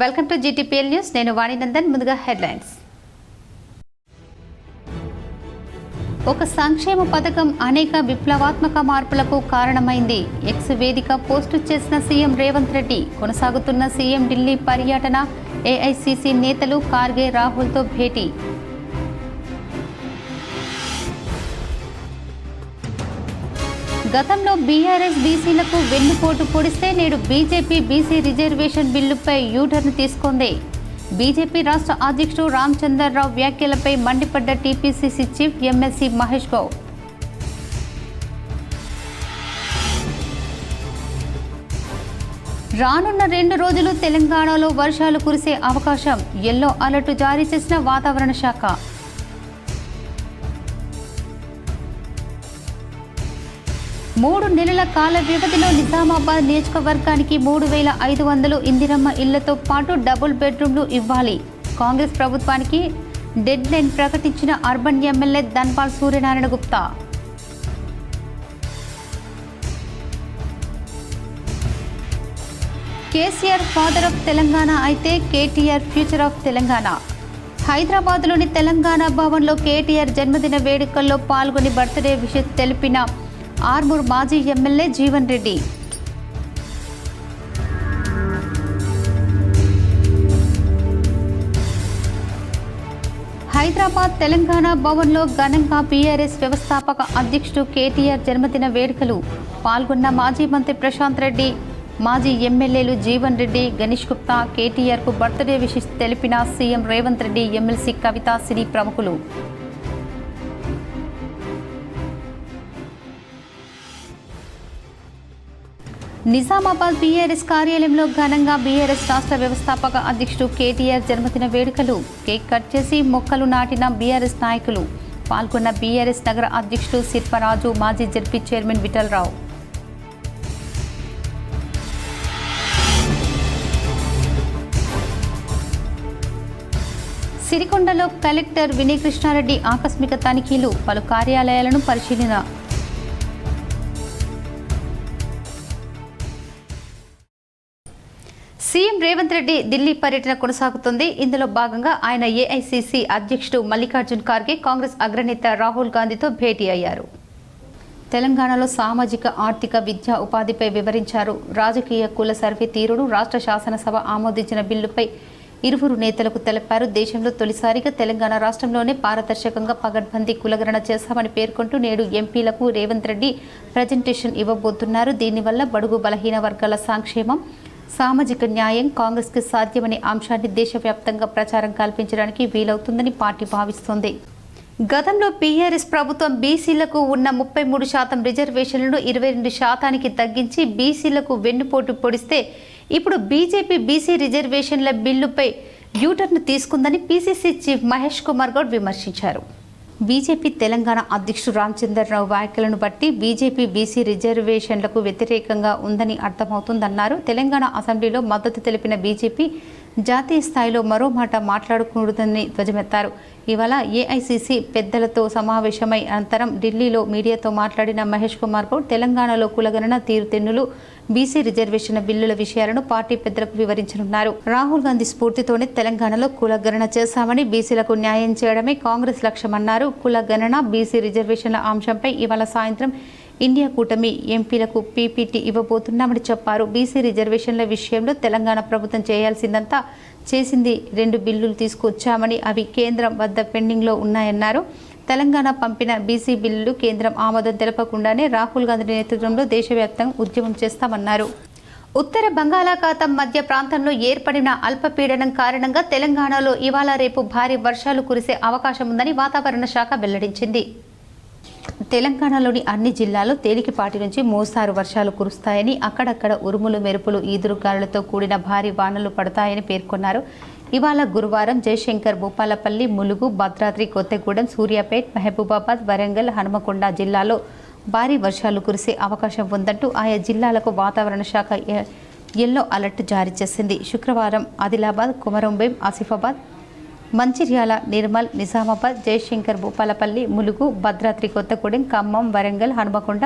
Welcome to GTPL news. నేను వాణినందన్. ముందుగా headlines. ఒక సంక్షేమ పథకం అనేక విప్లవాత్మక మార్పులకు కారణమైంది. ఎక్స్ వేదిక పోస్టు చేసిన సీఎం రేవంత్ రెడ్డి. కొనసాగుతున్న సీఎం ఢిల్లీ పర్యటన. ఏఐసీసీ నేతలు ఖార్గే రాహుల్తో భేటీ. గతంలో బీఆర్ఎస్ బీసీలకు వెన్నుపోటు పొడిస్తే నేడు బీజేపీ బీసీ రిజర్వేషన్ బిల్లుపై యూటర్న్ తీసుకుంది. బీజేపీ రాష్ట్ర అధ్యక్షుడు రామచంద్రరావు వ్యాఖ్యలపై మండిపడ్డ TPCC chief MLC Mahesh Goud. రానున్న 2 రోజులు తెలంగాణలో వర్షాలు కురిసే అవకాశం. ఎల్లో అలర్ట్ జారీ చేసిన వాతావరణ శాఖ. మూడు నెలల కాల వ్యవధిలో నిజామాబాద్ నియోజకవర్గానికి 3,500 ఇందిరమ్మ ఇళ్లతో పాటు డబుల్ బెడ్రూమ్లు ఇవ్వాలి. కాంగ్రెస్ ప్రభుత్వానికి డెడ్ లైన్ ప్రకటించిన urban MLA Dhanpal Suryanarayana Gupta. KCR father of Telangana అయితే కేటీఆర్ ఫ్యూచర్ ఆఫ్ తెలంగాణ. హైదరాబాద్లోని తెలంగాణ భవన్లో కేటీఆర్ జన్మదిన వేడుకల్లో పాల్గొని బర్త్డే విషయం తెలిపిన ఆర్మూర్ మాజీ ఎమ్మెల్యే జీవన్ రెడ్డి. హైదరాబాద్ తెలంగాణ భవన్లో ఘనంగా బీఆర్ఎస్ వ్యవస్థాపక అధ్యక్షుడు కేటీఆర్ జన్మదిన వేడుకలు. పాల్గొన్న మాజీ మంత్రి ప్రశాంత్ రెడ్డి, మాజీ ఎమ్మెల్యేలు జీవన్ రెడ్డి, గణేష్ గుప్తా. కేటీఆర్కు బర్త్డే విషయం తెలిపిన సీఎం రేవంత్ రెడ్డి, ఎమ్మెల్సీ కవిత, సినీ ప్రముఖులు. నిజామాబాద్ బీఆర్ఎస్ కార్యాలయంలో ఘనంగా బీఆర్ఎస్ రాష్ట్ర వ్యవస్థాపక అధ్యక్షుడు కేటీఆర్ జన్మదిన వేడుకలు. కేక్ కట్ చేసి మొక్కలు నాటిన బీఆర్ఎస్ నాయకులు. పాల్గొన్న బీఆర్ఎస్ నగర అధ్యక్షుడు శిల్పరాజు, మాజీ జడ్పీ చైర్మన్ విఠలరావు. సిరికొండలో కలెక్టర్ వినయ్ కృష్ణారెడ్డి ఆకస్మిక తనిఖీలు. పలు కార్యాలయాలను పరిశీలన. సీఎం రేవంత్ రెడ్డి ఢిల్లీ పర్యటన కొనసాగుతుంది. ఇందులో భాగంగా ఆయన ఏఐసీసీ అధ్యక్షుడు మల్లికార్జున్ ఖార్గే, కాంగ్రెస్ అగ్రనేత రాహుల్ గాంధీతో భేటీ అయ్యారు. తెలంగాణలో సామాజిక, ఆర్థిక, విద్యా, ఉపాధిపై వివరించారు. రాజకీయ కుల సర్వే తీరును రాష్ట్ర శాసనసభ ఆమోదించిన బిల్లుపై ఇరువురు నేతలకు తెలిపారు. దేశంలో తొలిసారిగా తెలంగాణ రాష్ట్రంలోనే పారదర్శకంగా పగడ్బందీ కులగణన చేశామని పేర్కొంటూ నేడు ఎంపీలకు రేవంత్ రెడ్డి ప్రజెంటేషన్ ఇవ్వబోతున్నారు. దీనివల్ల బడుగు బలహీన వర్గాల సంక్షేమం, సామాజిక న్యాయం కాంగ్రెస్కి సాధ్యమనే అంశాన్ని దేశవ్యాప్తంగా ప్రచారం కల్పించడానికి వీలవుతుందని పార్టీ భావిస్తోంది. గతంలో బీఆర్ఎస్ ప్రభుత్వం బీసీలకు ఉన్న 33% రిజర్వేషన్లను 22% తగ్గించి బీసీలకు వెన్నుపోటు పొడిస్తే ఇప్పుడు బీజేపీ బీసీ రిజర్వేషన్ల బిల్లుపై యూటర్న్ తీసుకుందని పీసీసీ చీఫ్ మహేష్ కుమార్ గౌడ్ విమర్శించారు. బీజేపీ తెలంగాణ అధ్యక్షుడు రామచంద్రరావు వ్యాఖ్యలను బట్టి బీజేపీ బీసీ రిజర్వేషన్లకు వ్యతిరేకంగా ఉందని అర్థమవుతుందన్నారు. తెలంగాణ అసెంబ్లీలో మద్దతు తెలిపిన బీజేపీ జాతీయ స్థాయిలో మరో మాట మాట్లాడకూడదని ధ్వజమెత్తారు. ఇవాళ ఏఐసీసీ పెద్దలతో సమావేశమై అనంతరం ఢిల్లీలో మీడియాతో మాట్లాడిన మహేష్ కుమార్ గౌడ్ తెలంగాణలో కులగణన తీరుతెన్నులు, బీసీ రిజర్వేషన్ బిల్లుల విషయాలను పార్టీ పెద్దలకు వివరించనున్నారు. రాహుల్ గాంధీ స్ఫూర్తితోనే తెలంగాణలో కులగణన చేశామని, బీసీలకు న్యాయం చేయడమే కాంగ్రెస్ లక్ష్యమన్నారు. కులగణన, బీసీ రిజర్వేషన్ల అంశంపై ఇవాళ సాయంత్రం ఇండియా కూటమి ఎంపీలకు పీపీటీ ఇవ్వబోతున్నామని చెప్పారు. బీసీ రిజర్వేషన్ల విషయంలో తెలంగాణ ప్రభుత్వం చేయాల్సిందంతా చేసింది. 2 బిల్లులు తీసుకొచ్చామని అవి కేంద్రం వద్ద పెండింగ్లో ఉన్నాయన్నారు. తెలంగాణ పంపిన బీసీ బిల్లులు కేంద్రం ఆమోదం తెలపకుండానే రాహుల్ గాంధీ నేతృత్వంలో దేశవ్యాప్తంగా ఉద్యమం చేస్తామన్నారు. ఉత్తర బంగాళాఖాతం మధ్య ప్రాంతంలో ఏర్పడిన అల్పపీడనం కారణంగా తెలంగాణలో ఇవాళ రేపు భారీ వర్షాలు కురిసే అవకాశం ఉందని వాతావరణ శాఖ వెల్లడించింది. తెలంగాణలోని అన్ని జిల్లాల్లో తేలికపాటి నుంచి మోస్తారు వర్షాలు కురుస్తాయని, అక్కడక్కడ ఉరుములు, మెరుపులు, ఈదురుగాలులతో కూడిన భారీ వానలు పడతాయని పేర్కొన్నారు. ఇవాళ గురువారం జయశంకర్, భూపాలపల్లి, ములుగు, భద్రాద్రి కొత్తగూడెం, సూర్యాపేట్, మహబూబాబాద్, వరంగల్, హనుమకొండ జిల్లాల్లో భారీ వర్షాలు కురిసే అవకాశం ఉందంటూ ఆయా జిల్లాలకు వాతావరణ శాఖ ఎల్లో అలర్ట్ జారీ చేసింది. శుక్రవారం ఆదిలాబాద్, కొమరంభీం, ఆసిఫాబాద్, మంచిర్యాల, నిర్మల్, నిజామాబాద్, జయశంకర్, భూపాలపల్లి, ములుగు, భద్రాద్రి కొత్తగూడెం, ఖమ్మం, వరంగల్, హనుమకొండ,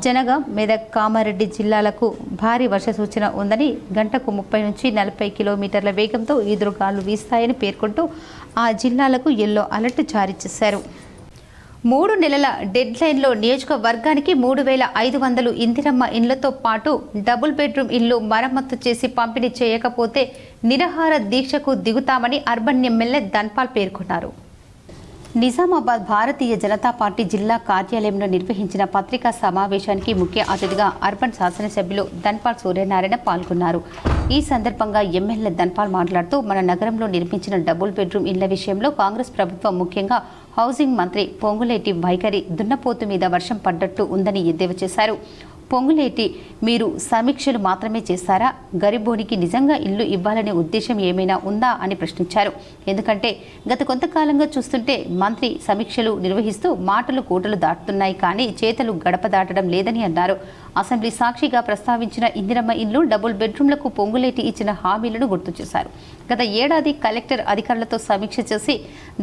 జనగాం, మెదక్, కామారెడ్డి జిల్లాలకు భారీ వర్ష సూచన ఉందని, గంటకు 30 నుంచి 40 కిలోమీటర్ల వేగంతో ఈదురుగాలు వీస్తాయని పేర్కొంటూ ఆ జిల్లాలకు యెల్లో అలర్ట్ జారీ చేశారు. 3 నెలల డెడ్లైన్లో నియోజకవర్గానికి 3,500 ఇందిరమ్మ ఇండ్లతో పాటు డబుల్ బెడ్రూమ్ ఇళ్లు మరమ్మతు చేసి పంపిణీ చేయకపోతే నిరాహార దీక్షకు దిగుతామని అర్బన్ ఎమ్మెల్యే ధన్పాల్ పేర్కొన్నారు. నిజామాబాద్ భారతీయ జనతా పార్టీ జిల్లా కార్యాలయంలో నిర్వహించిన పత్రికా సమావేశానికి ముఖ్య అతిథిగా అర్బన్ శాసనసభ్యులు ధన్పాల్ సూర్యనారాయణ పాల్గొన్నారు. ఈ సందర్భంగా ఎమ్మెల్యే ధన్పాల్ మాట్లాడుతూ మన నగరంలో నిర్మించిన డబుల్ బెడ్రూమ్ ఇళ్ల విషయంలో కాంగ్రెస్ ప్రభుత్వం ముఖ్యంగా హౌసింగ్ మంత్రి పొంగులేటి వైఖరి దున్నపోతు మీద వర్షం పడ్డట్టు ఉందని ఎద్దేవా చేశారు. పొంగులేటి, మీరు సమీక్షలు మాత్రమే చేస్తారా? గరీబోనికి నిజంగా ఇల్లు ఇవ్వాలనే ఉద్దేశం ఏమైనా ఉందా అని ప్రశ్నించారు. ఎందుకంటే గత కొంతకాలంగా చూస్తుంటే మంత్రి సమీక్షలు నిర్వహిస్తూ మాటలు కోటలు దాటుతున్నాయి, కానీ చేతలు గడప దాటడం లేదని అన్నారు. అసెంబ్లీ సాక్షిగా ప్రస్తావించిన ఇందిరమ్మ ఇల్లు, డబుల్ బెడ్రూమ్లకు పొంగులేటి ఇచ్చిన హామీలను గుర్తు చేశారు. గత ఏడాది కలెక్టర్ అధికారులతో సమీక్ష చేసి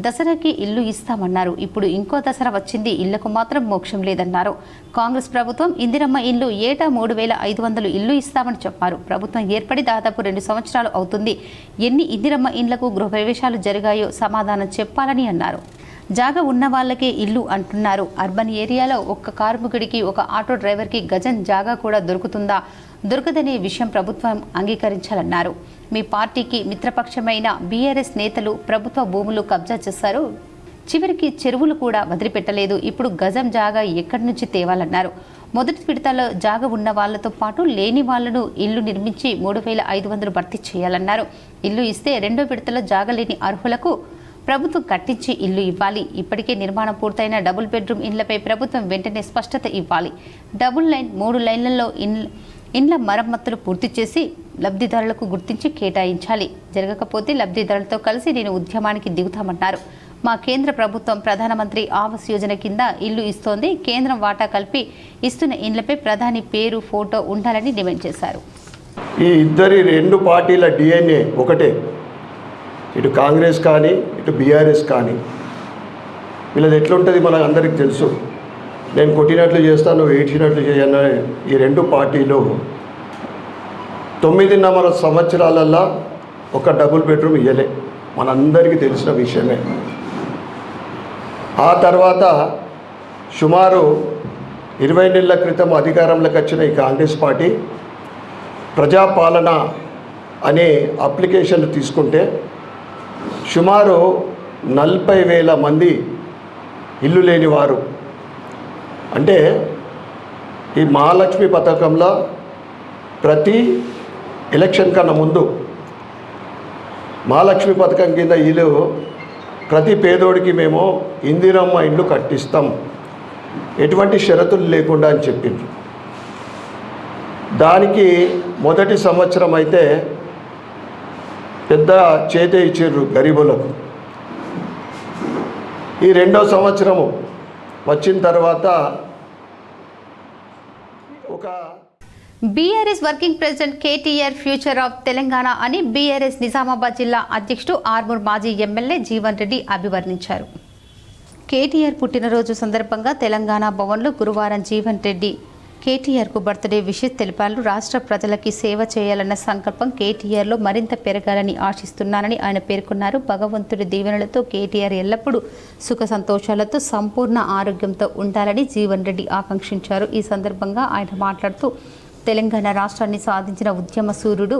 దసరాకి ఇల్లు ఇస్తామన్నారు. ఇప్పుడు ఇంకో దసరా వచ్చింది, ఇళ్లకు మాత్రం మోక్షం లేదన్నారు. కాంగ్రెస్ ప్రభుత్వం ఇందిరమ్మ ఇల్లు ఏటా 3,500 ఇల్లు ఇస్తామని చెప్పారు. ప్రభుత్వం ఏర్పడి దాదాపు 2 సంవత్సరాలు అవుతుంది. ఎన్ని ఇందిరమ్మ ఇండ్లకు గృహప్రవేశాలు జరిగాయో సమాధానం చెప్పాలని అన్నారు. జాగా ఉన్న వాళ్ళకే ఇల్లు అంటున్నారు. అర్బన్ ఏరియాలో ఒక్క కార్మికుడికి, ఒక ఆటో డ్రైవర్కి గజం జాగా కూడా దొరుకుతుందా? దొరకదనే విషయం ప్రభుత్వం అంగీకరించాలన్నారు. మీ పార్టీకి మిత్రపక్షమైన బీఆర్ఎస్ నేతలు ప్రభుత్వ భూములు కబ్జా చేశారు. చివరికి చెరువులు కూడా వదిలిపెట్టలేదు. ఇప్పుడు గజం జాగా ఎక్కడి నుంచి తేవాలన్నారు. మొదటి విడతలో జాగా ఉన్న వాళ్లతో పాటు లేని వాళ్లను ఇల్లు నిర్మించి 3,500 భర్తీ చేయాలన్నారు. ఇల్లు ఇస్తే రెండో విడతలో జాగా లేని అర్హులకు ప్రభుత్వం కట్టించి ఇల్లు ఇవ్వాలి. ఇప్పటికే నిర్మాణం పూర్తయిన డబుల్ బెడ్రూమ్ ఇండ్లపై ప్రభుత్వం వెంటనే స్పష్టత ఇవ్వాలి. డబుల్ లైన్ 3 లైన్లలో ఇండ్ల మరమ్మతులు పూర్తి చేసి లబ్ధిదారులకు గుర్తించి కేటాయించాలి. జరగకపోతే లబ్ధిదారులతో కలిసి నేను ఉద్యమానికి దిగుతామన్నారు. మా కేంద్ర ప్రభుత్వం ప్రధానమంత్రి ఆవాస్ యోజన కింద ఇల్లు ఇస్తోంది. కేంద్రం వాటా కలిపి ఇస్తున్న ఇండ్లపై ప్రధాని పేరు, ఫోటో ఉండాలని డిమాండ్ చేశారు. ఈ ఇద్దరి 2 పార్టీల DNA ఒకటే. ఇటు కాంగ్రెస్ కానీ ఇటు బీఆర్ఎస్ కానీ వీళ్ళది ఎట్లుంటుంది మనకు అందరికి తెలుసు. నేను కొట్టినట్లు చేస్తాను, నువ్వు ఏడ్చినట్లు చేయన్న ఈ 2 పార్టీలు 9.5 సంవత్సరాలల్లో ఒక డబుల్ బెడ్రూమ్ ఇవ్వలే, మనందరికీ తెలిసిన విషయమే. ఆ తర్వాత సుమారు 20 నెలల క్రితం అధికారంలోకి వచ్చిన ఈ కాంగ్రెస్ పార్టీ ప్రజాపాలన అనే అప్లికేషన్లు తీసుకుంటే సుమారు 40,000 మంది ఇల్లు లేని వారు. అంటే ఈ మహాలక్ష్మి పథకంలో ప్రతి ఎలక్షన్ కన్నా ముందు మహాలక్ష్మి పథకం కింద ఇల్లు ప్రతి పేదోడికి మేము ఇందిరమ్మ ఇల్లు కట్టిస్తాం, ఎటువంటి షరతులు లేకుండా అని చెప్పిండ్రు. దానికి మొదటి సంవత్సరం అయితే పెద్ద చేతే ఇచ్చిర్రు గరీబులకు. ఈ రెండో సంవత్సరము వచ్చిన తర్వాత ఒక BRS working president KTR future of Telangana అని బీఆర్ఎస్ నిజామాబాద్ జిల్లా అధ్యక్షుడు ఆర్మూర్ మాజీ ఎమ్మెల్యే జీవన్ రెడ్డి అభివర్ణించారు. కేటీఆర్ పుట్టినరోజు సందర్భంగా తెలంగాణ భవన్లో గురువారం జీవన్ రెడ్డి కేటీఆర్కు బర్త్డే విషెస్ తెలిపారు. రాష్ట్ర ప్రజలకి సేవ చేయాలన్న సంకల్పం కేటీఆర్లో మరింత పెరగాలని ఆశిస్తున్నానని ఆయన పేర్కొన్నారు. భగవంతుడి దీవెనలతో కేటీఆర్ ఎల్లప్పుడూ సుఖ సంతోషాలతో సంపూర్ణ ఆరోగ్యంతో ఉండాలని జీవన్ రెడ్డి ఆకాంక్షించారు. ఈ సందర్భంగా ఆయన మాట్లాడుతూ తెలంగాణ రాష్ట్రాన్ని సాధించిన ఉద్యమ సూర్యుడు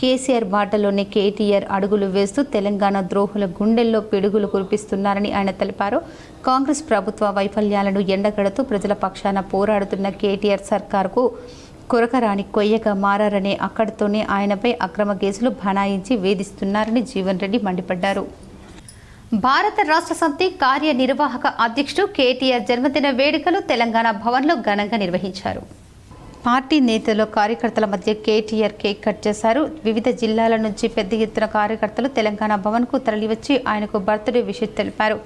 కేసీఆర్ బాటలోనే కేటీఆర్ అడుగులు వేస్తూ తెలంగాణ ద్రోహుల గుండెల్లో పిడుగులు కురిపిస్తున్నారని ఆయన తెలిపారు. కాంగ్రెస్ ప్రభుత్వ వైఫల్యాలను ఎండగడుతూ ప్రజల పక్షాన పోరాడుతున్న కేటీఆర్ సర్కార్కు కొరకరాని కొయ్యగా మారనే అక్కడితోనే ఆయనపై అక్రమ కేసులు బనాయించి వేధిస్తున్నారని జీవన్ రెడ్డి మండిపడ్డారు. భారత రాష్ట్ర సమితి కార్యనిర్వాహక అధ్యక్షుడు కేటీఆర్ జన్మదిన వేడుకలు తెలంగాణ భవన్లో ఘనంగా నిర్వహించారు. పార్టీ నేతలు, కార్యకర్తల మధ్య కేటీఆర్ కేక్ కట్ చేశారు. వివిధ జిల్లాల నుంచి పెద్ద ఎత్తున కార్యకర్తలు తెలంగాణ భవన్కు తరలివచ్చి ఆయనకు బర్త్డే విషెస్ తెలిపారు.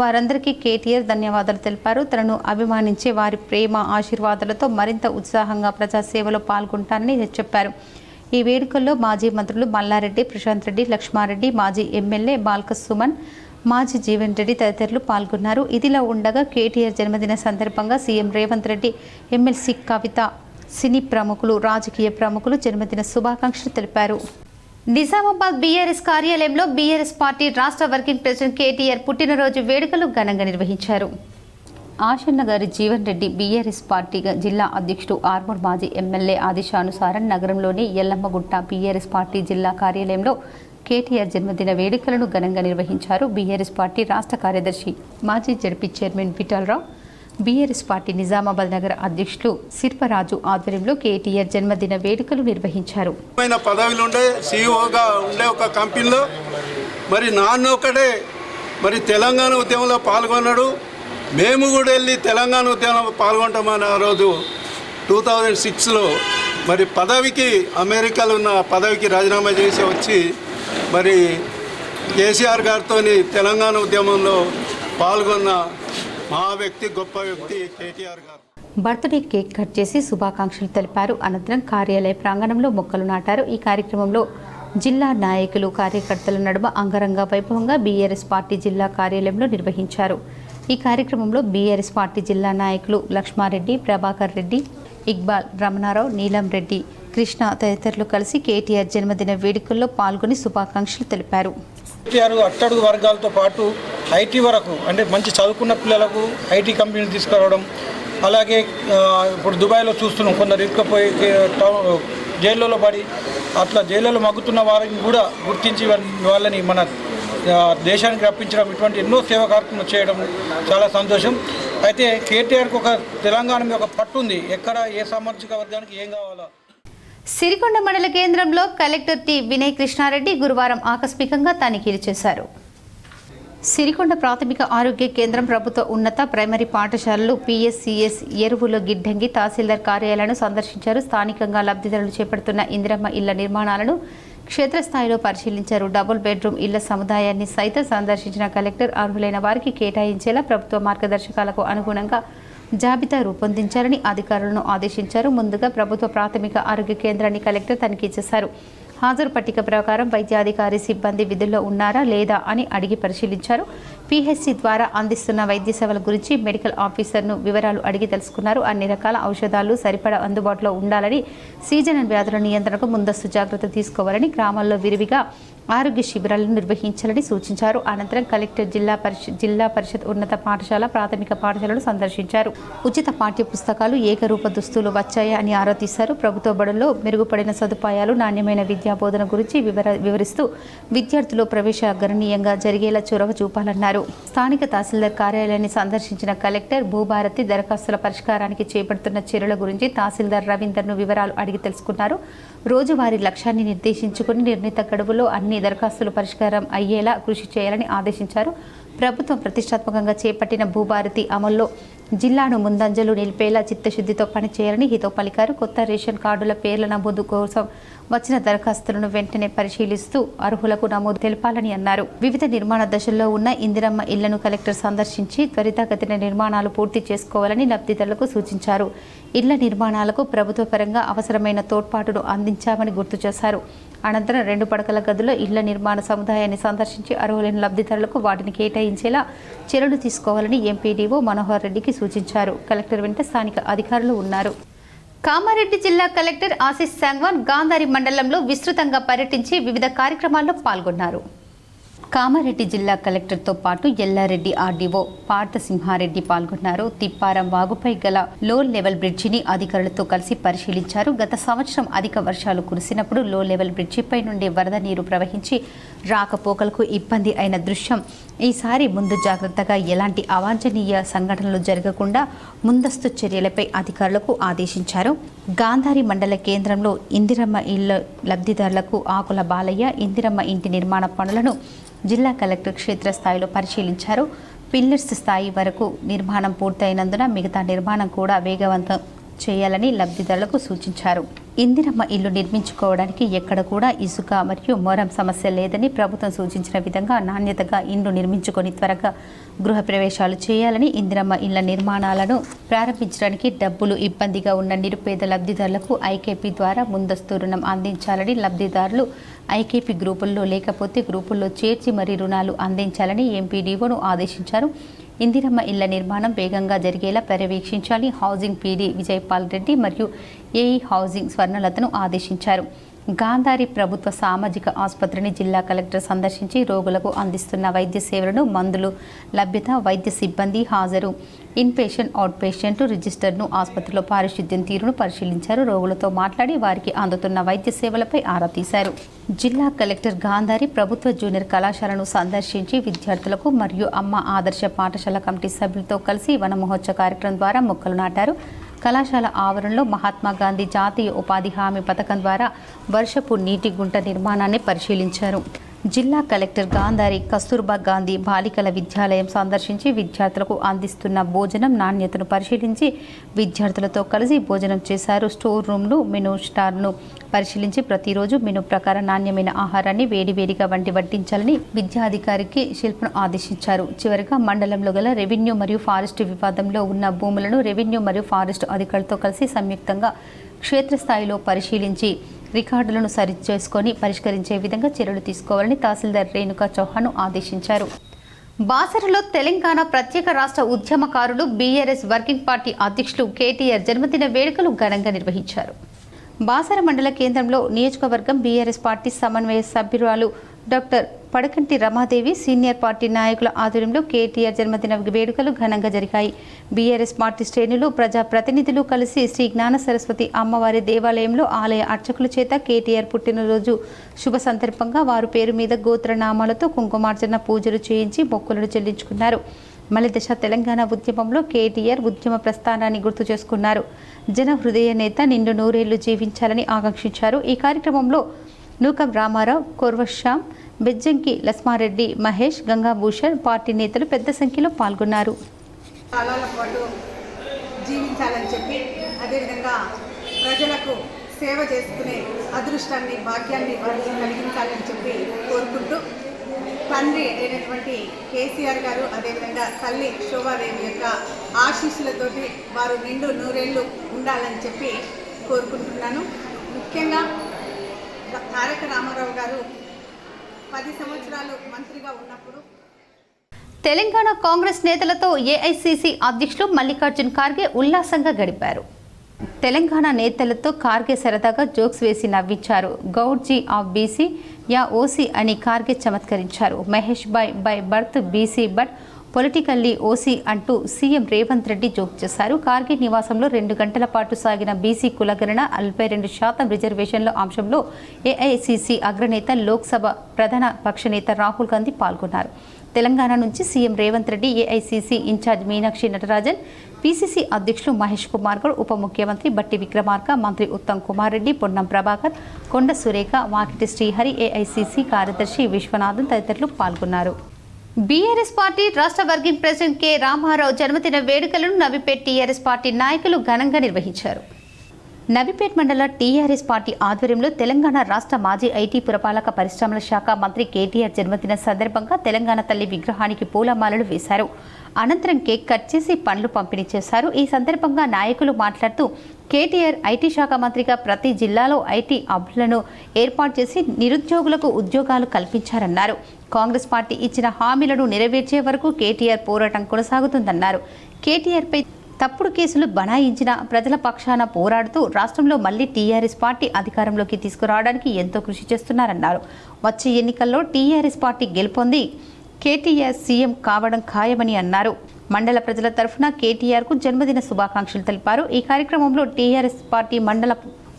వారందరికీ కేటీఆర్ ధన్యవాదాలు తెలిపారు. తనను అభిమానించే వారి ప్రేమ, ఆశీర్వాదాలతో మరింత ఉత్సాహంగా ప్రజాసేవలో పాల్గొంటారని చెప్పారు. ఈ వేడుకల్లో మాజీ మంత్రులు మల్లారెడ్డి, ప్రశాంత్ రెడ్డి, లక్ష్మారెడ్డి, మాజీ ఎమ్మెల్యే బాల్క సుమన్, మాజీ జీవన్ రెడ్డి తదితరులు పాల్గొన్నారు. ఇదిలా ఉండగా కేటీఆర్ జన్మదిన సందర్భంగా సీఎం రేవంత్ రెడ్డి, ఎమ్మెల్సీ కవిత, సినీ ప్రముఖులు, రాజకీయ ప్రముఖులు జన్మదిన శుభాకాంక్షలు తెలిపారు. నిజామాబాద్ బీఆర్ఎస్ కార్యాలయంలో బీఆర్ఎస్ పార్టీ రాష్ట్ర వర్కింగ్ ప్రెసిడెంట్ కేటీఆర్ పుట్టినరోజు వేడుకలు ఘనంగా నిర్వహించారు. ఆశన్న గారి జీవన్ రెడ్డి బీఆర్ఎస్ పార్టీ జిల్లా అధ్యక్షుడు, ఆర్మూర్ మాజీ ఎమ్మెల్యే ఆదేశానుసారం నగరంలోని ఎల్లమ్మగుట్ట బీఆర్ఎస్ పార్టీ జిల్లా కార్యాలయంలో కేటీఆర్ జన్మదిన వేడుకలను ఘనంగా నిర్వహించారు. బీఆర్ఎస్ పార్టీ రాష్ట్ర కార్యదర్శి, మాజీ ZP chairman Vithal Rao, BRS party Nizamabad నగర అధ్యక్షులు శిల్పరాజు ఆధ్వర్యంలో కేటీఆర్ జన్మదిన వేడుకలు నిర్వహించారు. పదవిలో ఉండే సీఈఓగా ఉండే ఒక కంపెనీలో మరి నాన్న ఒకటే మరి తెలంగాణ ఉద్యమంలో పాల్గొన్నాడు. మేము కూడా వెళ్ళి తెలంగాణ ఉద్యమంలో పాల్గొంటామని ఆ రోజు 2006లో మరి పదవికి అమెరికాలో ఉన్న పదవికి రాజీనామా చేసి వచ్చి మరి కేసీఆర్ గారితో తెలంగాణ ఉద్యమంలో పాల్గొన్న మా వ్యక్తి, గొప్ప వ్యక్తి కేటీఆర్ గారు. బర్త్డే కేక్ కట్ చేసి శుభాకాంక్షలు తెలిపారు. అనంతరం కార్యాలయ ప్రాంగణంలో మొక్కలు నాటారు. ఈ కార్యక్రమంలో జిల్లా నాయకులు, కార్యకర్తల నడుమ అంగరంగ వైభవంగా బీఆర్ఎస్ పార్టీ జిల్లా కార్యాలయంలో నిర్వహించారు. ఈ కార్యక్రమంలో బీఆర్ఎస్ పార్టీ జిల్లా నాయకులు లక్ష్మారెడ్డి, ప్రభాకర్ రెడ్డి, ఇక్బాల్, రమణారావు, నీలం రెడ్డి, కృష్ణ తదితరులు కలిసి కేటీఆర్ జన్మదిన వేడుకల్లో పాల్గొని శుభాకాంక్షలు తెలిపారు. కేటీఆర్ అట్టడుగు వర్గాలతో పాటు ఐటీ వరకు, అంటే మంచి చదువుకున్న పిల్లలకు ఐటీ కంపెనీలు తీసుకురావడం, అలాగే ఇప్పుడు దుబాయ్లో చూస్తున్నాం కొందరు ఇరుక్కుపోయి జైళ్ళలో పడి అట్లా జైళ్ళలో మగ్గుతున్న వారిని కూడా గుర్తించి వాళ్ళని మన దేశానికి రప్పించడం, ఇటువంటి ఎన్నో సేవా కార్యక్రమాలు చేయడం చాలా సంతోషం. అయితే కేటీఆర్కి ఒక తెలంగాణ మీద ఒక పట్టు ఉంది, ఎక్కడ ఏ సామాజిక వర్గానికి ఏం కావాలో. సిరికొండ మండల కేంద్రంలో కలెక్టర్ టి వినయ్ కృష్ణారెడ్డి గురువారం ఆకస్మికంగా తనిఖీలు చేశారు. సిరికొండ ప్రాథమిక ఆరోగ్య కేంద్రం, ప్రభుత్వ ఉన్నత ప్రైమరీ పాఠశాలలు, పిఎస్సిఎస్, ఎరువుల గిడ్డంగి, తహసీల్దార్ కార్యాలయాలను సందర్శించారు. స్థానికంగా లబ్ధిదారులు చేపడుతున్న ఇందిరమ్మ ఇళ్ల నిర్మాణాలను క్షేత్రస్థాయిలో పరిశీలించారు. డబుల్ బెడ్రూమ్ ఇళ్ల సముదాయాన్ని సైతం సందర్శించిన కలెక్టర్ అర్హులైన వారికి కేటాయించేలా ప్రభుత్వ మార్గదర్శకాలకు అనుగుణంగా జాబితా రూపొందించాలని అధికారులను ఆదేశించారు. ముందుగా ప్రభుత్వ ప్రాథమిక ఆరోగ్య కేంద్రాన్ని కలెక్టర్ తనిఖీ చేశారు. హాజరు పట్టిక ప్రకారం వైద్యాధికారి సిబ్బంది విధుల్లో ఉన్నారా లేదా అని అడిగి పరిశీలించారు. పిహెచ్సి ద్వారా అందిస్తున్న వైద్య సేవల గురించి మెడికల్ ఆఫీసర్ను వివరాలు అడిగి తెలుసుకున్నారు. అన్ని రకాల ఔషధాలు సరిపడా అందుబాటులో ఉండాలని, సీజనల్ వ్యాధుల నియంత్రణకు ముందస్తు జాగ్రత్త తీసుకోవాలని, గ్రామాల్లో విరివిగా ఆరోగ్య శిబిరాలను నిర్వహించాలని సూచించారు. అనంతరం కలెక్టర్ జిల్లా పరిషత్ ఉన్నత పాఠశాల, ప్రాథమిక పాఠశాలను సందర్శించారు. ఉచిత పాఠ్య పుస్తకాలు, ఏకరూప దుస్తులు వచ్చాయా అని ఆరా తీశారు. ప్రభుత్వ బడుల్లో మెరుగుపడిన సదుపాయాలు, నాణ్యమైన విద్యా బోధన గురించి వివరిస్తూ విద్యార్థులు ప్రవేశ గణనీయంగా జరిగేలా చొరవ చూపాలన్నారు. స్థానిక తహసీల్దార్ కార్యాలయాన్ని సందర్శించిన కలెక్టర్ భూభారతి దరఖాస్తుల పరిష్కారానికి చేపడుతున్న చర్యల గురించి తహసీల్దార్ రవీందర్ను వివరాలు అడిగి తెలుసుకున్నారు. రోజువారీ లక్ష్యాన్ని నిర్దేశించుకుని నిర్ణీత గడువులో అన్ని దరఖాస్తులు పరిష్కారం అయ్యేలా కృషి చేయాలని ఆదేశించారు. ప్రభుత్వం ప్రతిష్టాత్మకంగా చేపట్టిన భూభారతి అమల్లో జిల్లాను ముందంజలు నిలిపేలా చిత్తశుద్ధితో పనిచేయాలని హితో పలికారు. కొత్త రేషన్ కార్డుల పేర్ల నమోదు కోసం వచ్చిన దరఖాస్తులను వెంటనే పరిశీలిస్తూ అర్హులకు నమోదు తెలపాలని అన్నారు. వివిధ నిర్మాణ దశల్లో ఉన్న ఇందిరమ్మ ఇళ్లను కలెక్టర్ సందర్శించి త్వరితగతిన నిర్మాణాలు పూర్తి చేసుకోవాలని లబ్ధిదారులకు సూచించారు. ఇళ్ల నిర్మాణాలకు ప్రభుత్వ పరంగా అవసరమైన తోడ్పాటును అందించామని గుర్తు చేశారు. అనంతరం 2 పడకల గదుల్లో ఇళ్ల నిర్మాణ సముదాయాన్ని సందర్శించి అర్హులైన లబ్ధిదారులకు వాటిని కేటాయించేలా చర్యలు తీసుకోవాలని ఎంపీడీఓ మనోహర్ రెడ్డికి సూచించారు. కలెక్టర్ వెంట స్థానిక అధికారులు ఉన్నారు. కామారెడ్డి జిల్లా కలెక్టర్ ఆశీష్ సంగ్వాన్ గాంధారి మండలంలో విస్తృతంగా పర్యటించి వివిధ కార్యక్రమాల్లో పాల్గొన్నారు. కామారెడ్డి జిల్లా కలెక్టర్తో పాటు ఎల్లారెడ్డి ఆర్డీఓ పార్థసింహారెడ్డి పాల్గొన్నారు. తిప్పారం వాగుపై గల లో లెవెల్ బ్రిడ్జిని అధికారులతో కలిసి పరిశీలించారు. గత సంవత్సరం అధిక వర్షాలు కురిసినప్పుడు లో లెవెల్ బ్రిడ్జిపై నుండి వరద నీరు ప్రవహించి రాకపోకలకు ఇబ్బంది అయిన దృశ్యం. ఈసారి ముందు జాగ్రత్తగా ఎలాంటి అవాంఛనీయ సంఘటనలు జరగకుండా ముందస్తు చర్యలపై అధికారులకు ఆదేశించారు. గాంధారి మండల కేంద్రంలో ఇందిరమ్మ ఇళ్ల లబ్ధిదారులకు ఆకుల బాలయ్య ఇందిరమ్మ ఇంటి నిర్మాణ పనులను జిల్లా కలెక్టర్ క్షేత్రస్థాయిలో పరిశీలించారు. పిల్లర్స్ స్థాయి వరకు నిర్మాణం పూర్తయినందున మిగతా నిర్మాణం కూడా వేగవంతం చేయాలని లబ్ధిదారులకు సూచించారు. ఇందిరమ్మ ఇల్లు నిర్మించుకోవడానికి ఎక్కడ కూడా ఇసుక మరియు మొరం సమస్య లేదని ప్రభుత్వం సూచించిన విధంగా నాణ్యతగా ఇల్లు నిర్మించుకొని త్వరగా గృహప్రవేశాలు చేయాలని, ఇందిరమ్మ ఇళ్ల నిర్మాణాలను ప్రారంభించడానికి డబ్బులు ఇబ్బందిగా ఉన్న నిరుపేద లబ్ధిదారులకు ఐకేపీ ద్వారా ముందస్తు రుణం అందించాలని, లబ్ధిదారులు ఐకేపీ గ్రూపుల్లో లేకపోతే గ్రూపుల్లో చేర్చి మరీ రుణాలు అందించాలని ఎంపీడీఓను ఆదేశించారు. ఇందిరమ్మ ఇళ్ల నిర్మాణం వేగంగా జరిగేలా పర్యవేక్షించాలి. హౌసింగ్ పీడీ విజయపాల్ రెడ్డి మరియు ఏఈ హౌసింగ్ స్వర్ణలతను ఆదేశించారు. గాంధారి ప్రభుత్వ సామాజిక ఆసుపత్రిని జిల్లా కలెక్టర్ సందర్శించి రోగులకు అందిస్తున్న వైద్య సేవలను, మందులు లభ్యత, వైద్య సిబ్బంది హాజరు, ఇన్పేషెంట్, అవుట్ పేషెంట్ రిజిస్టర్ను, ఆసుపత్రిలో పారిశుద్ధ్యం తీరును పరిశీలించారు. రోగులతో మాట్లాడి వారికి అందుతున్న వైద్య సేవలపై ఆరా తీశారు. జిల్లా కలెక్టర్ గాంధారి ప్రభుత్వ జూనియర్ కళాశాలను సందర్శించి విద్యార్థులకు మరియు అమ్మ ఆదర్శ పాఠశాల కమిటీ సభ్యులతో కలిసి వన మహోత్సవ కార్యక్రమం ద్వారా మొక్కలు నాటారు. కళాశాల ఆవరణలో మహాత్మా గాంధీ జాతీయ ఉపాధి హామీ పథకం ద్వారా వర్షపు నీటి గుంట నిర్మాణాన్ని పరిశీలించారు. జిల్లా కలెక్టర్ గాంధారి కస్తూర్బా గాంధీ బాలికల విద్యాలయం సందర్శించి విద్యార్థులకు అందిస్తున్న భోజనం నాణ్యతను పరిశీలించి విద్యార్థులతో కలిసి భోజనం చేశారు. స్టోర్ రూమ్లు, మెనూ స్టార్ను పరిశీలించి ప్రతిరోజు మెనూ ప్రకారం నాణ్యమైన ఆహారాన్ని వేడివేడిగా వడ్డించాలని విద్యాధికారికి శిల్పను ఆదేశించారు. చివరిగా మండలంలో గల రెవెన్యూ మరియు ఫారెస్ట్ వివాదంలో ఉన్న భూములను రెవెన్యూ మరియు ఫారెస్ట్ అధికారులతో కలిసి సంయుక్తంగా క్షేత్రస్థాయిలో పరిశీలించి రికార్డులను సరిచేసుకొని పరిష్కరించే విధంగా చర్యలు తీసుకోవాలని తహసీల్దార్ రేణుకా చౌహాన్ ఆదేశించారు. బాసరలో తెలంగాణ ప్రత్యేక రాష్ట్ర ఉద్యమకారులు బీఆర్ఎస్ వర్కింగ్ పార్టీ అధ్యక్షులు కేటీఆర్ జన్మదిన వేడుకలు ఘనంగా నిర్వహించారు. బాసర మండల కేంద్రంలో నియోజకవర్గం బీఆర్ఎస్ పార్టీ సమన్వయ సభ్యురాలు doctor Padakanti Ramadevi, senior party నాయకుల ఆధ్వర్యంలో కేటీఆర్ జన్మదిన వేడుకలు ఘనంగా జరిగాయి. బీఆర్ఎస్ పార్టీ శ్రేణులు, ప్రజాప్రతినిధులు కలిసి శ్రీ జ్ఞాన సరస్వతి అమ్మవారి దేవాలయంలో ఆలయ అర్చకుల చేత కేటీఆర్ పుట్టినరోజు శుభ సందర్భంగా వారి పేరు మీద గోత్రనామాలతో కుంకుమార్చన పూజలు చేయించి మొక్కులను చెల్లించుకున్నారు. మలిదశ తెలంగాణ ఉద్యమంలో కేటీఆర్ ఉద్యమ ప్రస్థానాన్ని గుర్తు చేసుకున్నారు. జన హృదయ నేత నిండు నూరేళ్లు జీవించాలని ఆకాంక్షించారు. ఈ కార్యక్రమంలో నూకం రామారావు, కొర్వశ్యామ్, బెజ్జంకి లస్మారెడ్డి, మహేష్, గంగాభూషణ్, పార్టీ నేతలు పెద్ద సంఖ్యలో పాల్గొన్నారు. కాలాల పాటు జీవించాలని చెప్పి, అదేవిధంగా ప్రజలకు సేవ చేసుకునే అదృష్టాన్ని, భాగ్యాన్ని వారికి కలిగించాలని చెప్పి కోరుకుంటూ, తండ్రి అయినటువంటి కేసీఆర్ గారు, అదేవిధంగా తల్లి శోభాదేవి యొక్క ఆశీస్సులతోటి వారు నిండు నూరేళ్లు ఉండాలని చెప్పి కోరుకుంటున్నాను. ముఖ్యంగా తారక రామారావు గారు 10 సంవత్సరాలు మంత్రిగా ఉన్నప్పుడు తెలంగాణ కాంగ్రెస్ నేతలతో ఏఐసీసీ అధ్యక్షులు మల్లికార్జున్ ఖార్గే ఉల్లాసంగా గడిపారు. తెలంగాణ నేతలతో ఖార్గే సరదాగా జోక్స్ వేసి నవ్వించారు. గౌడ్జీ ఆఫ్ బీసీ యా ఓసీ అని ఖార్గే చమత్కరించారు. మహేష్ భాయ్ by birth BC but politically OC అంటూ సీఎం రేవంత్ రెడ్డి జోక్ చేశారు. ఖార్గే నివాసంలో 2 గంటల పాటు సాగిన బీసీ కులగణన 42% రిజర్వేషన్ల అంశంలో ఏఐసీసీ అగ్రనేత, లోక్సభ ప్రధాన పక్షనేత రాహుల్ గాంధీ పాల్గొన్నారు. తెలంగాణ నుంచి CM Revanth Reddy, AICC incharge Meenakshi Natarajan, PCC అధ్యక్షులు మహేష్ కుమార్ గౌడ్, ఉప ముఖ్యమంత్రి బట్టి విక్రమార్క, మంత్రి ఉత్తమ్ కుమార్ రెడ్డి, పొన్నం ప్రభాకర్, కొండ సురేఖ, వాకిటి శ్రీహరి, ఏఐసీసీ కార్యదర్శి విశ్వనాథన్ తదితరులు పాల్గొన్నారు. బీఆర్ఎస్ పార్టీ రాష్ట్ర వర్కింగ్ ప్రెసిడెంట్ కె రామారావు జన్మదిన వేడుకలను నవీపేట్ టీఆర్ఎస్ పార్టీ నాయకులు ఘనంగా నిర్వహించారు. నవీపేట్ మండల టీఆర్ఎస్ పార్టీ ఆధ్వర్యంలో తెలంగాణ రాష్ట్ర మాజీ ఐటీ పురపాలక పరిశ్రమల శాఖ మంత్రి కేటీఆర్ జన్మదిన సందర్భంగా తెలంగాణ తల్లి విగ్రహానికి పూలమాలలు వేశారు. అనంతరం కేక్ కట్ చేసి పండ్లు పంపిణీ చేశారు. ఈ సందర్భంగా నాయకులు మాట్లాడుతూ కేటీఆర్ ఐటీ శాఖ మంత్రిగా ప్రతి జిల్లాలో ఐటీ హబ్లను ఏర్పాటు చేసి నిరుద్యోగులకు ఉద్యోగాలు కల్పించారన్నారు. కాంగ్రెస్ పార్టీ ఇచ్చిన హామీలను నెరవేర్చే వరకు కేటీఆర్ పోరాటం కొనసాగుతుందన్నారు. కేటీఆర్పై తప్పుడు కేసులు బనాయించిన ప్రజల పక్షాన పోరాడుతూ రాష్ట్రంలో మళ్లీ టీఆర్ఎస్ పార్టీ అధికారంలోకి తీసుకురావడానికి ఎంతో కృషి చేస్తున్నారన్నారు. వచ్చే ఎన్నికల్లో టీఆర్ఎస్ పార్టీ గెలుపొంది కేటీఆర్ సీఎం కావడం ఖాయమని అన్నారు. మండల ప్రజల తరఫున కేటీఆర్కు జన్మదిన శుభాకాంక్షలు తెలిపారు. ఈ కార్యక్రమంలో TRS party mandal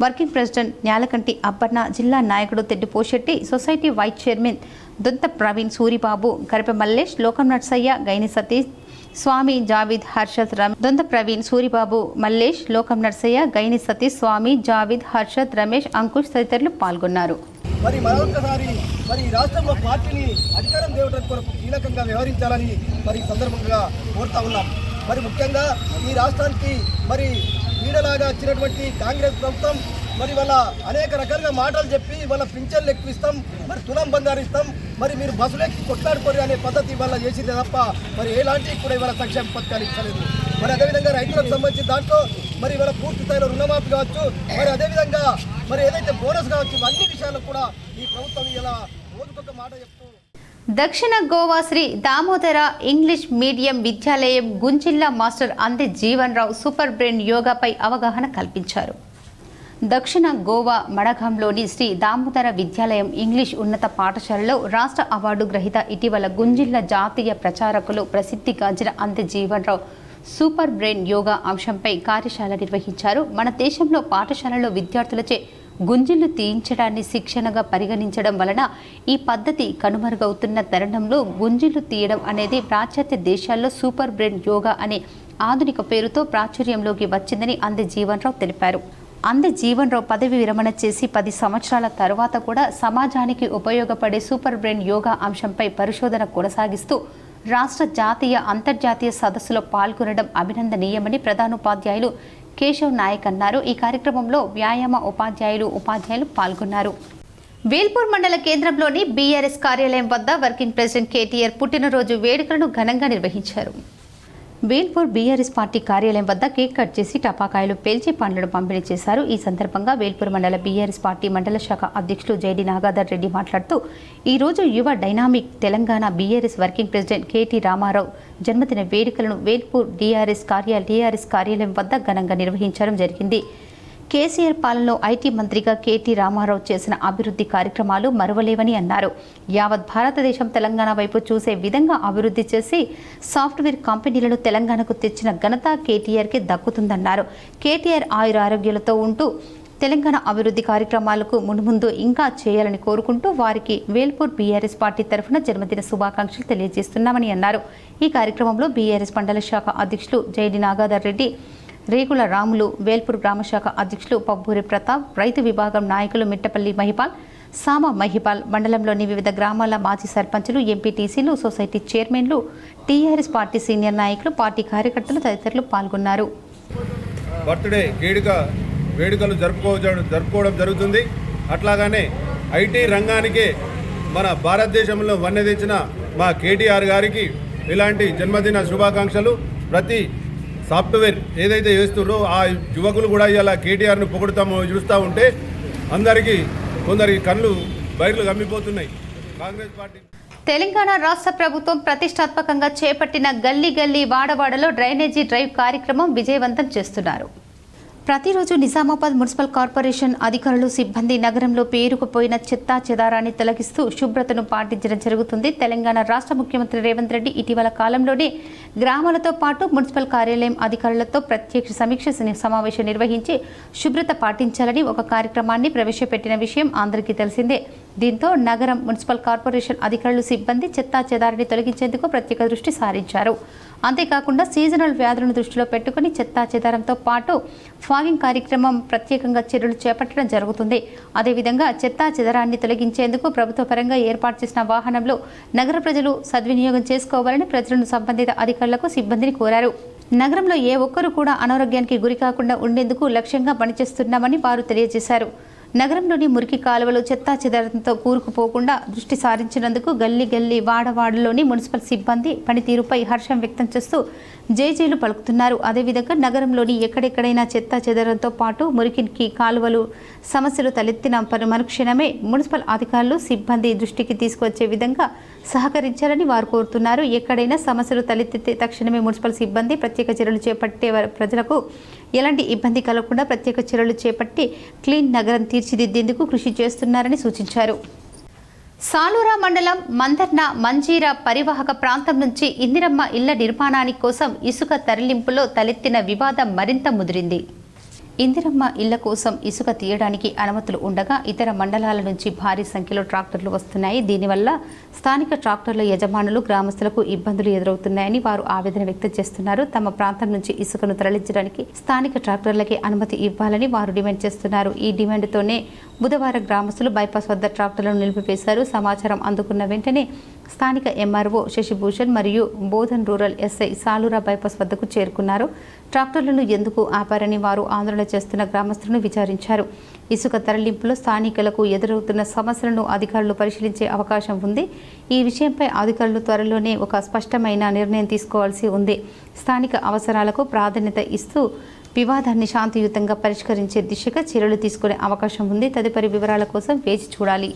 working president Nyalakanti Abbanna, జిల్లా నాయకుడు Teddi Poshetti, society vice chairman Donta Praveen, Suribabu, Garipe Mallesh, Lokam Narsaiah, Gaini Satish, స్వామి జావీద్, హర్షద్, దొంత ప్రవీణ్, సూరిబాబు, మల్లేష్, లోకం నర్సయ్య, గైని సతీష్, స్వామి జావీద్, హర్షద్, రమేష్, అంకుష్ తదితరులు పాల్గొన్నారు. మరి మరొకసారి మరి రాష్ట్రంలో పార్టీని అధికారం తేవడం కొరకు కీలకంగా వ్యవహరించాలని మరి సందర్భంగా కోరుతా ఉన్నాం. మరి ముఖ్యంగా ఈ రాష్ట్రానికి మరి నీడలాగా వచ్చినటువంటి కాంగ్రెస్ ప్రభుత్వం మరి వాళ్ళ అనేక రకాలుగా మాటలు చెప్పి వాళ్ళ పింఛన్లు ఎక్కువ ఇస్తాం, మరి తులం బంగారు ఇస్తాం, మరి మీరు బస్సులు ఎక్కి కొట్లాడుకోరు అనే పద్ధతి వల్ల చేసింది తప్ప మరి ఎలాంటి కూడా ఇవాళ సంక్షేమ పథకాలు ఇచ్చలేదు. మరి అదేవిధంగా రైతులకు సంబంధించిన దాంట్లో మరి ఇవాళ పూర్తి స్థాయిలో రుణమాఫీ కావచ్చు, మరి అదేవిధంగా మరి ఏదైతే బోనస్ కావచ్చు, అన్ని విషయాల్లో కూడా ఈ ప్రభుత్వం ఇలా రోజుకొక మాట చెప్తూ. దక్షిణ గోవా శ్రీ దామోదర ఇంగ్లీష్ మీడియం విద్యాలయం గుంజిల్లా మాస్టర్ అంది జీవన్ రావు సూపర్ బ్రెయిన్ యోగాపై అవగాహన కల్పించారు. దక్షిణ గోవా మడగాంలోని శ్రీ దామోదర విద్యాలయం ఇంగ్లీష్ ఉన్నత పాఠశాలలో రాష్ట్ర అవార్డు గ్రహీత ఇటీవల గుంజిల్లా జాతీయ ప్రచారకులు ప్రసిద్ధిగాంచిన అంది జీవన్ రావు సూపర్ బ్రెయిన్ యోగా అంశంపై కార్యశాల నిర్వహించారు. మన దేశంలో పాఠశాలలో విద్యార్థులచే గుంజిళ్లు తీయించడాన్ని శిక్షణగా పరిగణించడం వలన ఈ పద్ధతి కనుమరుగవుతున్న తరుణంలో గుంజిళ్లు తీయడం అనేది పాశ్చాత్య దేశాల్లో సూపర్ బ్రెయిన్ యోగా అనే ఆధునిక పేరుతో ప్రాచుర్యంలోకి వచ్చిందని అంది జీవన్ రావు తెలిపారు. అంది జీవన్ రావు పదవి విరమణ చేసి 10 సంవత్సరాల తరువాత కూడా సమాజానికి ఉపయోగపడే సూపర్ బ్రెయిన్ యోగా అంశంపై పరిశోధన కొనసాగిస్తూ రాష్ట్ర జాతీయ అంతర్జాతీయ సదస్సులో పాల్గొనడం అభినందనీయమని ప్రధానోపాధ్యాయులు కేశవ్ నాయక్ అన్నారు. ఈ కార్యక్రమంలో వ్యాయామ ఉపాధ్యాయులు పాల్గొన్నారు. వేల్పూర్ మండల కేంద్రంలోని బీఆర్ఎస్ కార్యాలయం వద్ద వర్కింగ్ ప్రెసిడెంట్ కేటీఆర్ పుట్టినరోజు వేడుకలను ఘనంగా నిర్వహించారు. వేల్పూర్ బీఆర్ఎస్ పార్టీ కార్యాలయం వద్ద కేక్ కట్ చేసి టపాకాయలు పేల్చి పండ్లను పంపిణీ చేశారు. ఈ సందర్భంగా వేల్పూర్ మండల బీఆర్ఎస్ పార్టీ మండల శాఖ అధ్యక్షులు జైడి నాగాధర్ రెడ్డి మాట్లాడుతూ ఈరోజు యువ dynamic Telangana BRS working president KT Rama Rao జన్మదిన వేడుకలను వేల్పూర్ టీఆర్ఎస్ కార్యాలయం వద్ద ఘనంగా నిర్వహించడం జరిగింది. కేసీఆర్ పాలనలో ఐటీ మంత్రిగా కేటీ రామారావు చేసిన అభివృద్ధి కార్యక్రమాలు మరువలేవని అన్నారు. యావత్ భారతదేశం తెలంగాణ వైపు చూసే విధంగా అభివృద్ధి చేసి సాఫ్ట్వేర్ కంపెనీలను తెలంగాణకు తెచ్చిన ఘనత కేటీఆర్కి దక్కుతుందన్నారు. కేటీఆర్ ఆయురారోగ్యాలతో ఉంటూ తెలంగాణ అభివృద్ధి కార్యక్రమాలకు మున్ముందు ఇంకా చేయాలని కోరుకుంటూ వారికి వేల్పూర్ బీఆర్ఎస్ పార్టీ తరఫున జన్మదిన శుభాకాంక్షలు తెలియజేస్తున్నామని అన్నారు. ఈ కార్యక్రమంలో బీఆర్ఎస్ మండల శాఖ అధ్యక్షులు జైడి నాగాధర్ రెడ్డి, రేగుల రాములు, వేల్పూర్ గ్రామశాఖ అధ్యక్షులు పబ్బూరి ప్రతాప్, రైతు విభాగం నాయకులు మిట్టపల్లి మహిపాల్, సామ మహిపాల్, మండలంలోని వివిధ గ్రామాల మాజీ సర్పంచులు, ఎంపీటీసీలు, సొసైటీ చైర్మన్లు, టీఆర్ఎస్ పార్టీ సీనియర్ నాయకులు, పార్టీ కార్యకర్తలు తదితరులు పాల్గొన్నారు. బర్త్డే వేడుకలు జరుపుకోవడం జరుగుతుంది. అట్లాగానే ఐటీ రంగానికే మన భారతదేశంలో వన్నె తెచ్చిన మా కేటీఆర్ గారికి ఇలాంటి జన్మదిన శుభాకాంక్షలు. ప్రతి సాఫ్ట్వేర్ ఏదైతే చేస్తున్నారో ఆ యువకులు కూడా ఇలా కేటీఆర్ను చూస్తూ ఉంటే కొందరికి కళ్ళు బయర్లు గమ్మిపోతున్నాయి. కాంగ్రెస్ పార్టీ తెలంగాణ రాష్ట్ర ప్రభుత్వం ప్రతిష్టాత్మకంగా చేపట్టిన గల్లీ గల్లీ వాడవాడలో డ్రైనేజీ డ్రైవ్ కార్యక్రమం విజయవంతం చేస్తున్నారు. ప్రతిరోజు నిజామాబాద్ మున్సిపల్ కార్పొరేషన్ అధికారులు సిబ్బంది నగరంలో పేరుకుపోయిన చెత్తా చెదారాన్ని తొలగిస్తూ శుభ్రతను పాటించడం జరుగుతుంది. తెలంగాణ రాష్ట్ర ముఖ్యమంత్రి రేవంత్ రెడ్డి ఇటీవల కాలంలోనే గ్రామాలతో పాటు మున్సిపల్ కార్యాలయం అధికారులతో ప్రత్యక్ష సమీక్ష సమావేశం నిర్వహించి శుభ్రత పాటించాలని ఒక కార్యక్రమాన్ని ప్రవేశపెట్టిన విషయం అందరికీ తెలిసిందే. దీంతో నగరం మున్సిపల్ కార్పొరేషన్ అధికారులు సిబ్బంది చెత్తా చెదారాన్ని తొలగించేందుకు ప్రత్యేక దృష్టి సారించారు. అంతేకాకుండా సీజనల్ వ్యాధులను దృష్టిలో పెట్టుకుని చెత్తా చెదారంతో పాటు ఫాగింగ్ కార్యక్రమం ప్రత్యేకంగా చర్యలు చేపట్టడం జరుగుతుంది. అదేవిధంగా చెత్తా చెదారాన్ని తొలగించేందుకు ప్రభుత్వ పరంగా ఏర్పాటు చేసిన వాహనంలో నగర ప్రజలు సద్వినియోగం చేసుకోవాలని ప్రజలను సంబంధిత అధికారులకు సిబ్బందిని కోరారు. నగరంలో ఏ ఒక్కరూ కూడా అనారోగ్యానికి గురికాకుండా ఉండేందుకు లక్ష్యంగా పనిచేస్తున్నామని వారు తెలియజేశారు. నగరంలోని మురికి కాలువలు చెత్తా చెదారంతో కూరుకుపోకుండా దృష్టి సారించినందుకు గల్లీ గల్లీ వాడవాడలోని మున్సిపల్ సిబ్బంది పనితీరుపై హర్షం వ్యక్తం చేస్తూ జేజేలు పలుకుతున్నారు. అదేవిధంగా నగరంలోని ఎక్కడెక్కడైనా చెత్తా చెదారంతో పాటు మురికి కాలువలు సమస్యలు తలెత్తిన మరుక్షణమే మున్సిపల్ అధికారులు సిబ్బంది దృష్టికి తీసుకువచ్చే విధంగా సహకరించాలని వారు కోరుతున్నారు. ఎక్కడైనా సమస్యలు తలెత్తితే తక్షణమే మున్సిపల్ సిబ్బంది ప్రత్యేక చర్యలు చేపట్టే ప్రజలకు ఎలాంటి ఇబ్బంది కలగకుండా ప్రత్యేక చర్యలు చేపట్టి క్లీన్ నగరం తీర్చిదిద్దేందుకు కృషి చేస్తున్నారని సూచించారు. సాలూరా మండలం మందర్న మంజీరా పరివాహక ప్రాంతం నుంచి ఇందిరమ్మ ఇళ్ల నిర్మాణాని కోసం ఇసుక తరలింపులో తలెత్తిన వివాదం మరింత ముదిరింది. ఇందిరమ్మ ఇళ్ల కోసం ఇసుక తీయడానికి అనుమతులు ఉండగా ఇతర మండలాల నుంచి భారీ సంఖ్యలో ట్రాక్టర్లు వస్తున్నాయి. దీనివల్ల స్థానిక ట్రాక్టర్ల యజమానులు గ్రామస్తులకు ఇబ్బందులు ఎదురవుతున్నాయని వారు ఆవేదన వ్యక్తం చేస్తున్నారు. తమ ప్రాంతం నుంచి ఇసుకను తరలించడానికి స్థానిక ట్రాక్టర్లకే అనుమతి ఇవ్వాలని వారు డిమాండ్ చేస్తున్నారు. ఈ డిమాండ్తోనే బుధవారం గ్రామస్తులు బైపాస్ వద్ద ట్రాక్టర్లను నిలిపివేశారు. సమాచారం అందుకున్న వెంటనే స్థానిక ఎంఆర్ఓ శశిభూషణ్ మరియు Bodhan rural SI Salura bypass వద్దకు చేరుకున్నారు. ట్రాక్టర్లను ఎందుకు ఆపారని వారు ఆందోళన చేస్తున్న గ్రామస్తులను విచారించారు. ఇసుక తరలింపులో స్థానికులకు ఎదురవుతున్న సమస్యలను అధికారులు పరిశీలించే అవకాశం ఉంది. ఈ విషయంపై అధికారులు త్వరలోనే ఒక స్పష్టమైన నిర్ణయం తీసుకోవాల్సి ఉంది. స్థానిక అవసరాలకు ప్రాధాన్యత ఇస్తూ వివాదాన్ని శాంతియుతంగా పరిష్కరించే దిశగా చర్యలు తీసుకునే అవకాశం ఉంది. తదుపరి వివరాల కోసం వేచి చూడాలి.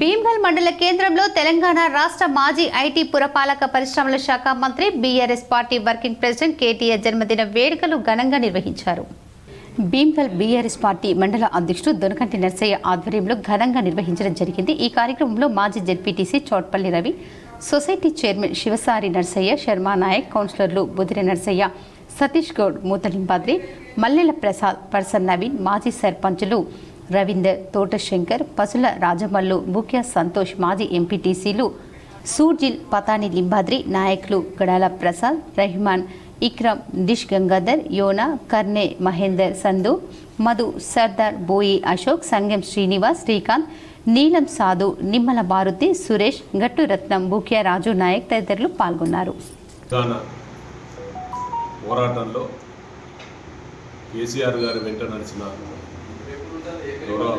భీమ్గల్ మండల కేంద్రంలో తెలంగాణ రాష్ట్ర మాజీ ఐటీ పురపాలక పరిశ్రమల శాఖ మంత్రి BRS party working president KTR జన్మదిన వేడుకలు ఘనంగా నిర్వహించారు. భీమ్గల్ బీఆర్ఎస్ పార్టీ మండల అధ్యక్షుడు దొనకంటి నర్సయ్య ఆధ్వర్యంలో ఘనంగా నిర్వహించడం జరిగింది. ఈ కార్యక్రమంలో మాజీ ZPTC Choutpalli Ravi, society chairman Shivasari Narsaiah, Sharma Naik, కౌన్సిలర్లు బుదిరె నర్సయ్య, సతీష్ గౌడ్, మూతలింబాద్రి, మల్లెల ప్రసాద్, పర్సన్ నవీన్, మాజీ సర్పంచులు రవీందర్, తోట శంకర్, పసుల రాజమల్లు, ముఖ్య సంతోష్, మాజీ ఎంపీటీసీలు సూర్జిల్, పతాని లింబాద్రి, నాయకులు గడాల ప్రసాద్, రెహమాన్, ఇక్రమ్, డిష్ గంగాధర్, యోనా, కర్నే మహేందర్, సంధు, మధు, సర్దార్, బోయి అశోక్, సంగం శ్రీనివాస్, శ్రీకాంత్, నీలం సాధు, నిమ్మల మారుతి, సురేష్, గట్టు రత్నం, ముఖ్య రాజు నాయక్ తదితరులు పాల్గొన్నారు. పోరాటంలో కేసీఆర్ గారి వెంట నడిచిన గౌరవ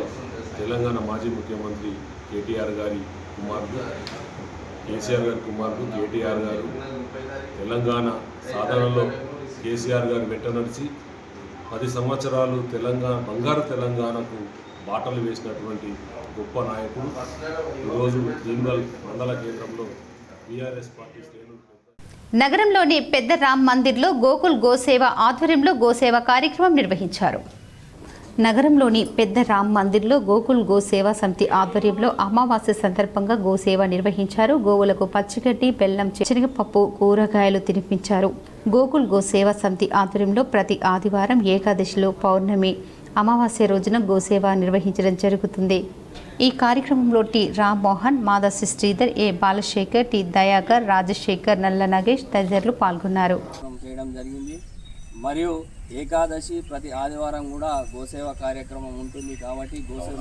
తెలంగాణ మాజీ ముఖ్యమంత్రి కేటీఆర్ గారి కుమారుడు, కేసీఆర్ గారి కుమారుడు కేటీఆర్ గారు తెలంగాణ సాధనలో కేసీఆర్ గారు వెంట నడిచి 10 సంవత్సరాలు బంగారు తెలంగాణకు బాటలు వేసినటువంటి గొప్ప నాయకుడు. ఈరోజు భీమ్గల్ మండల కేంద్రంలో బీఆర్ఎస్ పార్టీ శ్రేణులు నగరంలోని పెద్ద రామ్ మందిర్లో గోకుల్ గోసేవ ఆధ్వర్యంలో గోసేవ కార్యక్రమం నిర్వహించారు. నగరంలోని పెద్ద రామ్ మందిర్లో గోకుల్ గోసేవా సమితి ఆధ్వర్యంలో అమావాస్య సందర్భంగా గోసేవ నిర్వహించారు. గోవులకు పచ్చిగడ్డి, బెల్లం, శనగపప్పు, కూరగాయలు తినిపించారు. గోకుల్ గోసేవా సమితి ఆధ్వర్యంలో ప్రతి ఆదివారం, ఏకాదశిలో, పౌర్ణమి, అమావాస్య రోజున గోసేవ నిర్వహించడం జరుగుతుంది. ఈ కార్యక్రమంలో టి రామ్మోహన్, మాదాసి శ్రీధర్, ఏ బాలశేఖర్, టి దయాకర్, రాజశేఖర్, నల్ల నాగేష్ తదితరులు పాల్గొన్నారు. చేయడం జరిగింది. మరియు ఏకాదశి ప్రతి ఆదివారం కూడా గోసేవ కార్యక్రమం ఉంటుంది కాబట్టి గోసేవ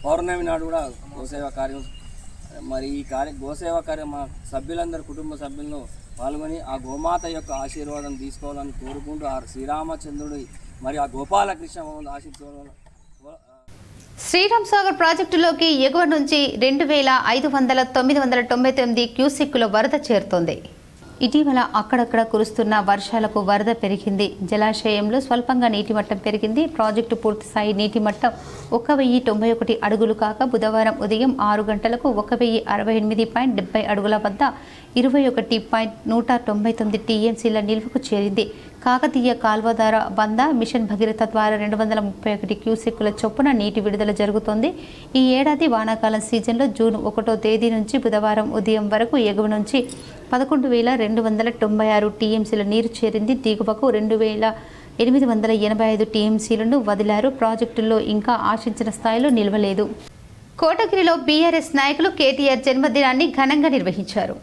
పౌర్ణమి నాడు కూడా గోసేవ కార్యం మరి ఈ గోసేవ కార్యం మా సభ్యులందరూ కుటుంబ సభ్యులను పాల్గొని ఆ గోమాత యొక్క ఆశీర్వాదం తీసుకోవాలని కోరుకుంటూ ఆ శ్రీరామచంద్రుడి మరి ఆ గోపాలకృష్ణ ఆశీర్వాదం. శ్రీరామ్ సాగర్ ప్రాజెక్టులోకి ఎగువ నుంచి 2599 క్యూసెక్కుల వరద చేరుతోంది. ఇటీవల అక్కడక్కడ కురుస్తున్న వర్షాలకు వరద పెరిగింది. జలాశయంలో స్వల్పంగా నీటి మట్టం పెరిగింది. ప్రాజెక్టు పూర్తిస్థాయి నీటి మట్టం 1091 అడుగులు కాగా బుధవారం ఉదయం 6 గంటలకు 1068.70 అడుగుల వద్ద 21.199 టీఎంసీల నిల్వకు చేరింది. కాకతీయ కాల్వధార బంద, మిషన్ భగీరథ ద్వారా 231 క్యూసెక్కుల చొప్పున నీటి విడుదల జరుగుతోంది. ఈ ఏడాది వానాకాలం సీజన్లో జూన్ 1వ తేదీ నుంచి బుధవారం ఉదయం వరకు ఎగువ నుంచి 11,296 టీఎంసీల నీరు చేరింది. దిగువకు 2,885 టీఎంసీలను వదిలారు. ప్రాజెక్టుల్లో ఇంకా ఆశించిన స్థాయిలో నిల్వలేదు. కోటగిరిలో బీఆర్ఎస్ నాయకులు కేటీఆర్ జన్మదినాన్ని ఘనంగా నిర్వహించారు.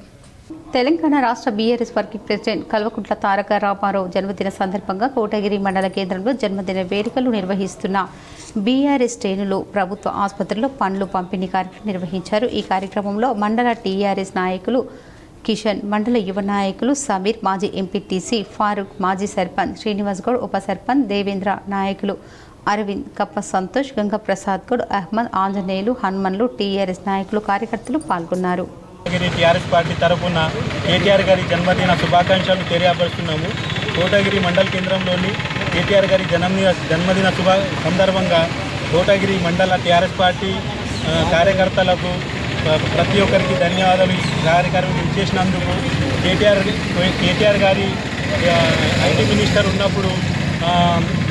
తెలంగాణ రాష్ట్ర BRS working president Kalvakuntla Taraka Ramarao జన్మదిన సందర్భంగా కోటగిరి మండల కేంద్రంలో జన్మదిన వేడుకలు నిర్వహిస్తున్న బీఆర్ఎస్ శ్రేణులు ప్రభుత్వ ఆసుపత్రిలో పండ్లు పంపిణీ కార్యక్రమం నిర్వహించారు. ఈ కార్యక్రమంలో మండల టీఆర్ఎస్ నాయకులు కిషన్, మండల యువ నాయకులు సమీర్, మాజీ ఎంపీటీసీ ఫారూక్, మాజీ సర్పంచ్ శ్రీనివాస్ గౌడ్, ఉప సర్పంచ్ దేవేంద్ర, నాయకులు అరవింద్, కప్ప సంతోష్, గంగ ప్రసాద్ గౌడ్, అహ్మద్, ఆంజనేయులు, హనుమన్లు, టీఆర్ఎస్ నాయకులు, కార్యకర్తలు పాల్గొన్నారు. టీఆర్ఎస్ పార్టీ తరఫున కేటీఆర్ గారి జన్మదిన శుభాకాంక్షలు తెలియపరుస్తున్నాము. కోటగిరి మండల కేంద్రంలోని కేటీఆర్ గారి జన్మదిన సందర్భంగా కోటగిరి మండల టీఆర్ఎస్ పార్టీ కార్యకర్తలకు ప్రతి ఒక్కరికి ధన్యవాదాలు. ఈ కార్యక్రమం ఇచ్చేసినందుకు కేటీఆర్ గారి ఐటీ మినిస్టర్ ఉన్నప్పుడు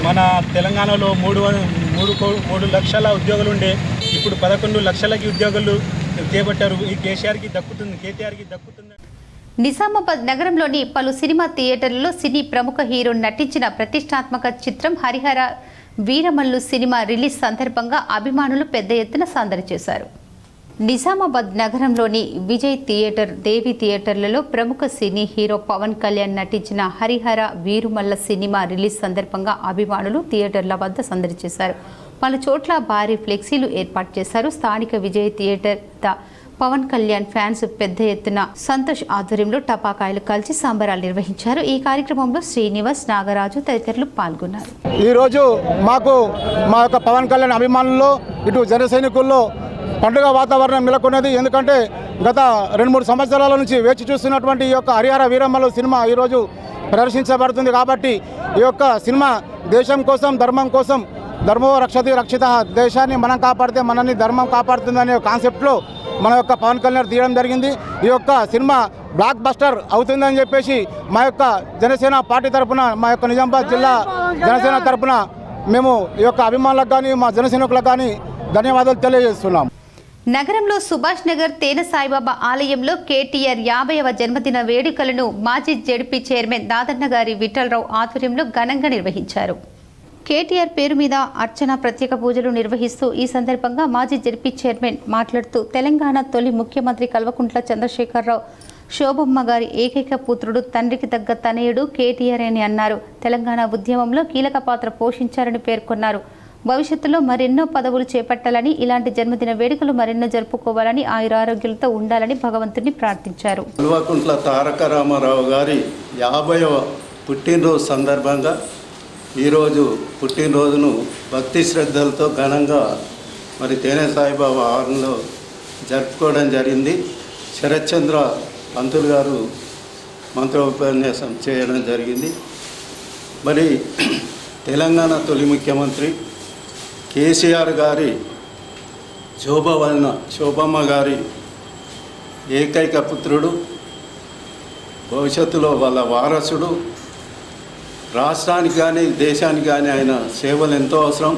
మన తెలంగాణలో 3 లక్షల ఉద్యోగులు ఉండే, ఇప్పుడు 11 లక్షలకి ఉద్యోగులు చేపట్టారు. ఈ కేటీఆర్కి దక్కుతుంది. నిజామాబాద్ నగరంలోని పలు సినిమా థియేటర్లలో సినీ ప్రముఖ హీరో నటించిన ప్రతిష్టాత్మక చిత్రం హరిహర వీరమల్లు సినిమా రిలీజ్ సందర్భంగా అభిమానులు పెద్ద ఎత్తున సందడి చేశారు. నిజామాబాద్ నగరంలోని విజయ్ థియేటర్, దేవి థియేటర్లలో ప్రముఖ సినీ హీరో పవన్ కళ్యాణ్ నటించిన హరిహర వీరుమల్ల సినిమా రిలీజ్ సందర్భంగా అభిమానులు థియేటర్ల వద్ద సందడి చేశారు. పలు చోట్ల భారీ ఫ్లెక్సీలు ఏర్పాటు చేశారు. స్థానిక విజయ్ థియేటర్ పవన్ కళ్యాణ్ ఫ్యాన్స్ పెద్ద ఎత్తున సంతోష్ ఆధ్వర్యంలో టపాకాయలు కాల్చి సంబరాలు నిర్వహించారు. ఈ కార్యక్రమంలో శ్రీనివాస్, నాగరాజు తదితరులు పాల్గొన్నారు. ఈరోజు మాకు మా యొక్క పవన్ కళ్యాణ్ అభిమానుల్లో ఇటు జన సైనికుల్లో పండుగ వాతావరణం నెలకొన్నది. ఎందుకంటే గత 2-3 సంవత్సరాల నుంచి వేచి చూస్తున్నటువంటి ఈ యొక్క హరిహర వీరమ్మలు సినిమా ఈరోజు ప్రదర్శించబడుతుంది. కాబట్టి ఈ యొక్క సినిమా దేశం కోసం, ధర్మం కోసం, ధర్మో రక్షతి రక్షిత, దేశాన్ని మనం కాపాడితే మనల్ని ధర్మం కాపాడుతుందనే కాన్సెప్ట్లో మన యొక్క పవన్ కళ్యాణ్ తీయడం జరిగింది. ఈ యొక్క సినిమా బ్లాక్ బస్టర్ అవుతుందని చెప్పేసి మా యొక్క జనసేన పార్టీ తరఫున, మా యొక్క నిజామాబాద్ జిల్లా జనసేన తరఫున మేము ఈ యొక్క అభిమానులకు కానీ మా జనసైనికులకు కానీ ధన్యవాదాలు తెలియజేస్తున్నాం. నగరంలో సుభాష్ నగర్ తేన సాయిబాబా ఆలయంలో కేటీఆర్ 50వ జన్మదిన వేడుకలను మాజీ జెడ్పీ చైర్మన్ దాదన్న గారి విఠలరావు ఆధ్వర్యంలో ఘనంగా నిర్వహించారు. కేటీఆర్ పేరు మీద అర్చన ప్రత్యేక పూజలు నిర్వహిస్తూ ఈ సందర్భంగా మాజీ జెడ్పీ చైర్మన్ మాట్లాడుతూ తెలంగాణ తొలి ముఖ్యమంత్రి కల్వకుంట్ల చంద్రశేఖరరావు శోభమ్మ గారి ఏకైక పుత్రుడు, తండ్రికి తగ్గ తనయుడు కేటీఆర్ అని అన్నారు. తెలంగాణ ఉద్యమంలో కీలక పాత్ర పోషించారని పేర్కొన్నారు. భవిష్యత్తులో మరెన్నో పదవులు చేపట్టాలని, ఇలాంటి జన్మదిన వేడుకలు మరెన్నో జరుపుకోవాలని, ఆయురారోగ్యాలతో ఉండాలని భగవంతుని ప్రార్థించారు. కల్వకుంట్ల తారక రామారావు గారి 50వ పుట్టినరోజు సందర్భంగా ఈరోజు పుట్టినరోజును భక్తి శ్రద్ధలతో ఘనంగా మరి తేనె సాయిబాబా ఆలయంలో జరుపుకోవడం జరిగింది. శరత్చంద్ర పంతులు గారు మంత్రోపన్యాసం చేయడం జరిగింది. మరి తెలంగాణ తొలి ముఖ్యమంత్రి కేసీఆర్ గారి శోభమ్మ గారి ఏకైక పుత్రుడు, భవిష్యత్తులో వాళ్ళ వారసుడు. రాష్ట్రానికి కానీ దేశానికి కానీ ఆయన సేవలు ఎంతో అవసరం.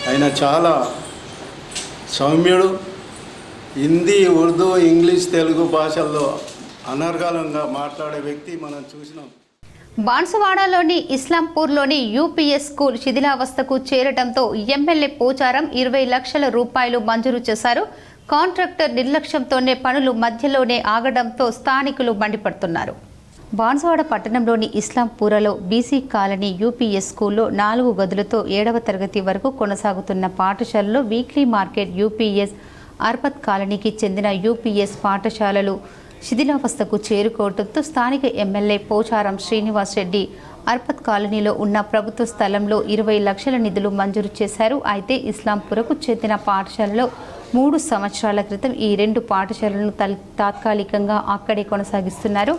ఆయన చాలా సౌమ్యుడు. హిందీ, ఉర్దూ, ఇంగ్లీష్, తెలుగు భాషల్లో అనర్గళంగా మాట్లాడే వ్యక్తి మనం చూసినాం. బాన్సువాడలోని ఇస్లాంపూర్లోని యూపీఎస్ స్కూల్ శిథిలావస్థకు చేరడంతో ఎమ్మెల్యే పోచారం 20 లక్షల రూపాయలు మంజూరు చేశారు. కాంట్రాక్టర్ నిర్లక్ష్యంతోనే పనులు మధ్యలోనే ఆగడంతో స్థానికులు మండిపడుతున్నారు. బాన్సువాడ పట్టణంలోని ఇస్లాంపూరలో బీసీ కాలనీ యూపీఎస్ స్కూల్లో 4 గదులతో 7వ తరగతి వరకు కొనసాగుతున్న పాఠశాలలో వీక్లీ మార్కెట్ యూపీఎస్, అర్బత్ కాలనీకి చెందిన యూపీఎస్ పాఠశాలలు శిథిలావస్థకు చేరుకోవడంతో స్థానిక ఎమ్మెల్యే పోచారం శ్రీనివాస్ రెడ్డి అర్బత్ కాలనీలో ఉన్న ప్రభుత్వ స్థలంలో 20 లక్షల నిధులు మంజూరు చేశారు. అయితే ఇస్లాంపురకు చెందిన పాఠశాలలో 3 సంవత్సరాల క్రితం ఈ 2 పాఠశాలలను తాత్కాలికంగా అక్కడే కొనసాగిస్తున్నారు.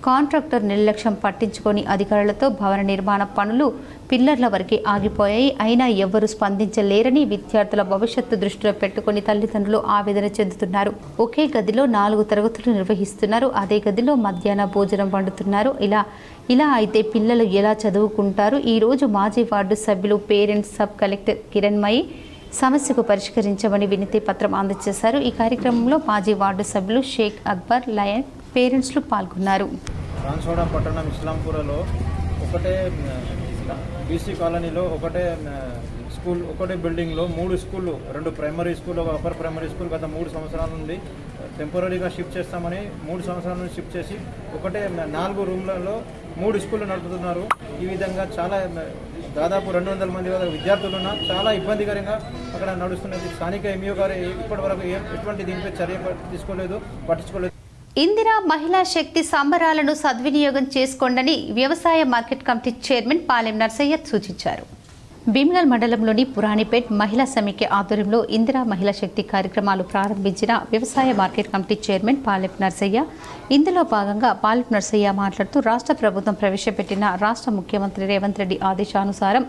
కాంట్రాక్టర్ నిర్లక్ష్యం పట్టించుకొని అధికారులతో భవన నిర్మాణ పనులు పిల్లర్ల వరకే ఆగిపోయాయి. అయినా ఎవ్వరూ స్పందించలేరని విద్యార్థుల భవిష్యత్తు దృష్టిలో పెట్టుకుని తల్లిదండ్రులు ఆవేదన చెందుతున్నారు. ఒకే గదిలో 4 తరగతులు నిర్వహిస్తున్నారు. అదే గదిలో మధ్యాహ్న భోజనం వండుతున్నారు. ఇలా అయితే పిల్లలు ఎలా చదువుకుంటారు? ఈరోజు మాజీ వార్డు సభ్యులు, పేరెంట్స్, సబ్ కలెక్టర్ కిరణ్మయి సమస్యకు పరిష్కరించమని వినతి పత్రం అందజేశారు. ఈ కార్యక్రమంలో మాజీ వార్డు సభ్యులు షేక్ అక్బర్, లయన్, పేరెంట్స్లు పాల్గొన్నారు. బాన్సువాడ పట్టణం ఇస్లాంపూర్లో ఒకటే బీసీ కాలనీలో ఒకటే స్కూల్, ఒకటే బిల్డింగ్లో 3 స్కూళ్ళు, 2 ప్రైమరీ స్కూల్, ఒక అప్పర్ ప్రైమరీ స్కూల్ గత 3 సంవత్సరాల నుండి టెంపరీగా షిఫ్ట్ చేస్తామని 3 సంవత్సరాల నుండి షిఫ్ట్ చేసి ఒకటే 4 రూమ్లలో 3 స్కూళ్ళు నడుపుతున్నారు. ఈ విధంగా చాలా దాదాపు 200 మంది విద్యార్థులున్న చాలా ఇబ్బందికరంగా అక్కడ నడుస్తున్నది. స్థానిక ఎంఈఓ గారు ఇప్పటి వరకు ఎటువంటి దీనిపై చర్య పట్టించుకోలేదు. ఇందిరా మహిళా శక్తి సంబరాలను సద్వినియోగం చేసుకోండని వ్యవసాయ market committee chairman Palem Narsaiah సూచించారు. భీమ్గల్ మండలంలోని పురాణిపేట్ మహిళా సమైక్య ఆధ్వర్యంలో ఇందిరా మహిళా శక్తి కార్యక్రమాలు ప్రారంభించిన వ్యవసాయ market committee chairman Palem Narsaiah. ఇందులో భాగంగా పాలెం నర్సయ్య మాట్లాడుతూ రాష్ట్ర ప్రభుత్వం ప్రవేశపెట్టిన రాష్ట్ర ముఖ్యమంత్రి రేవంత్ రెడ్డి ఆదేశానుసారం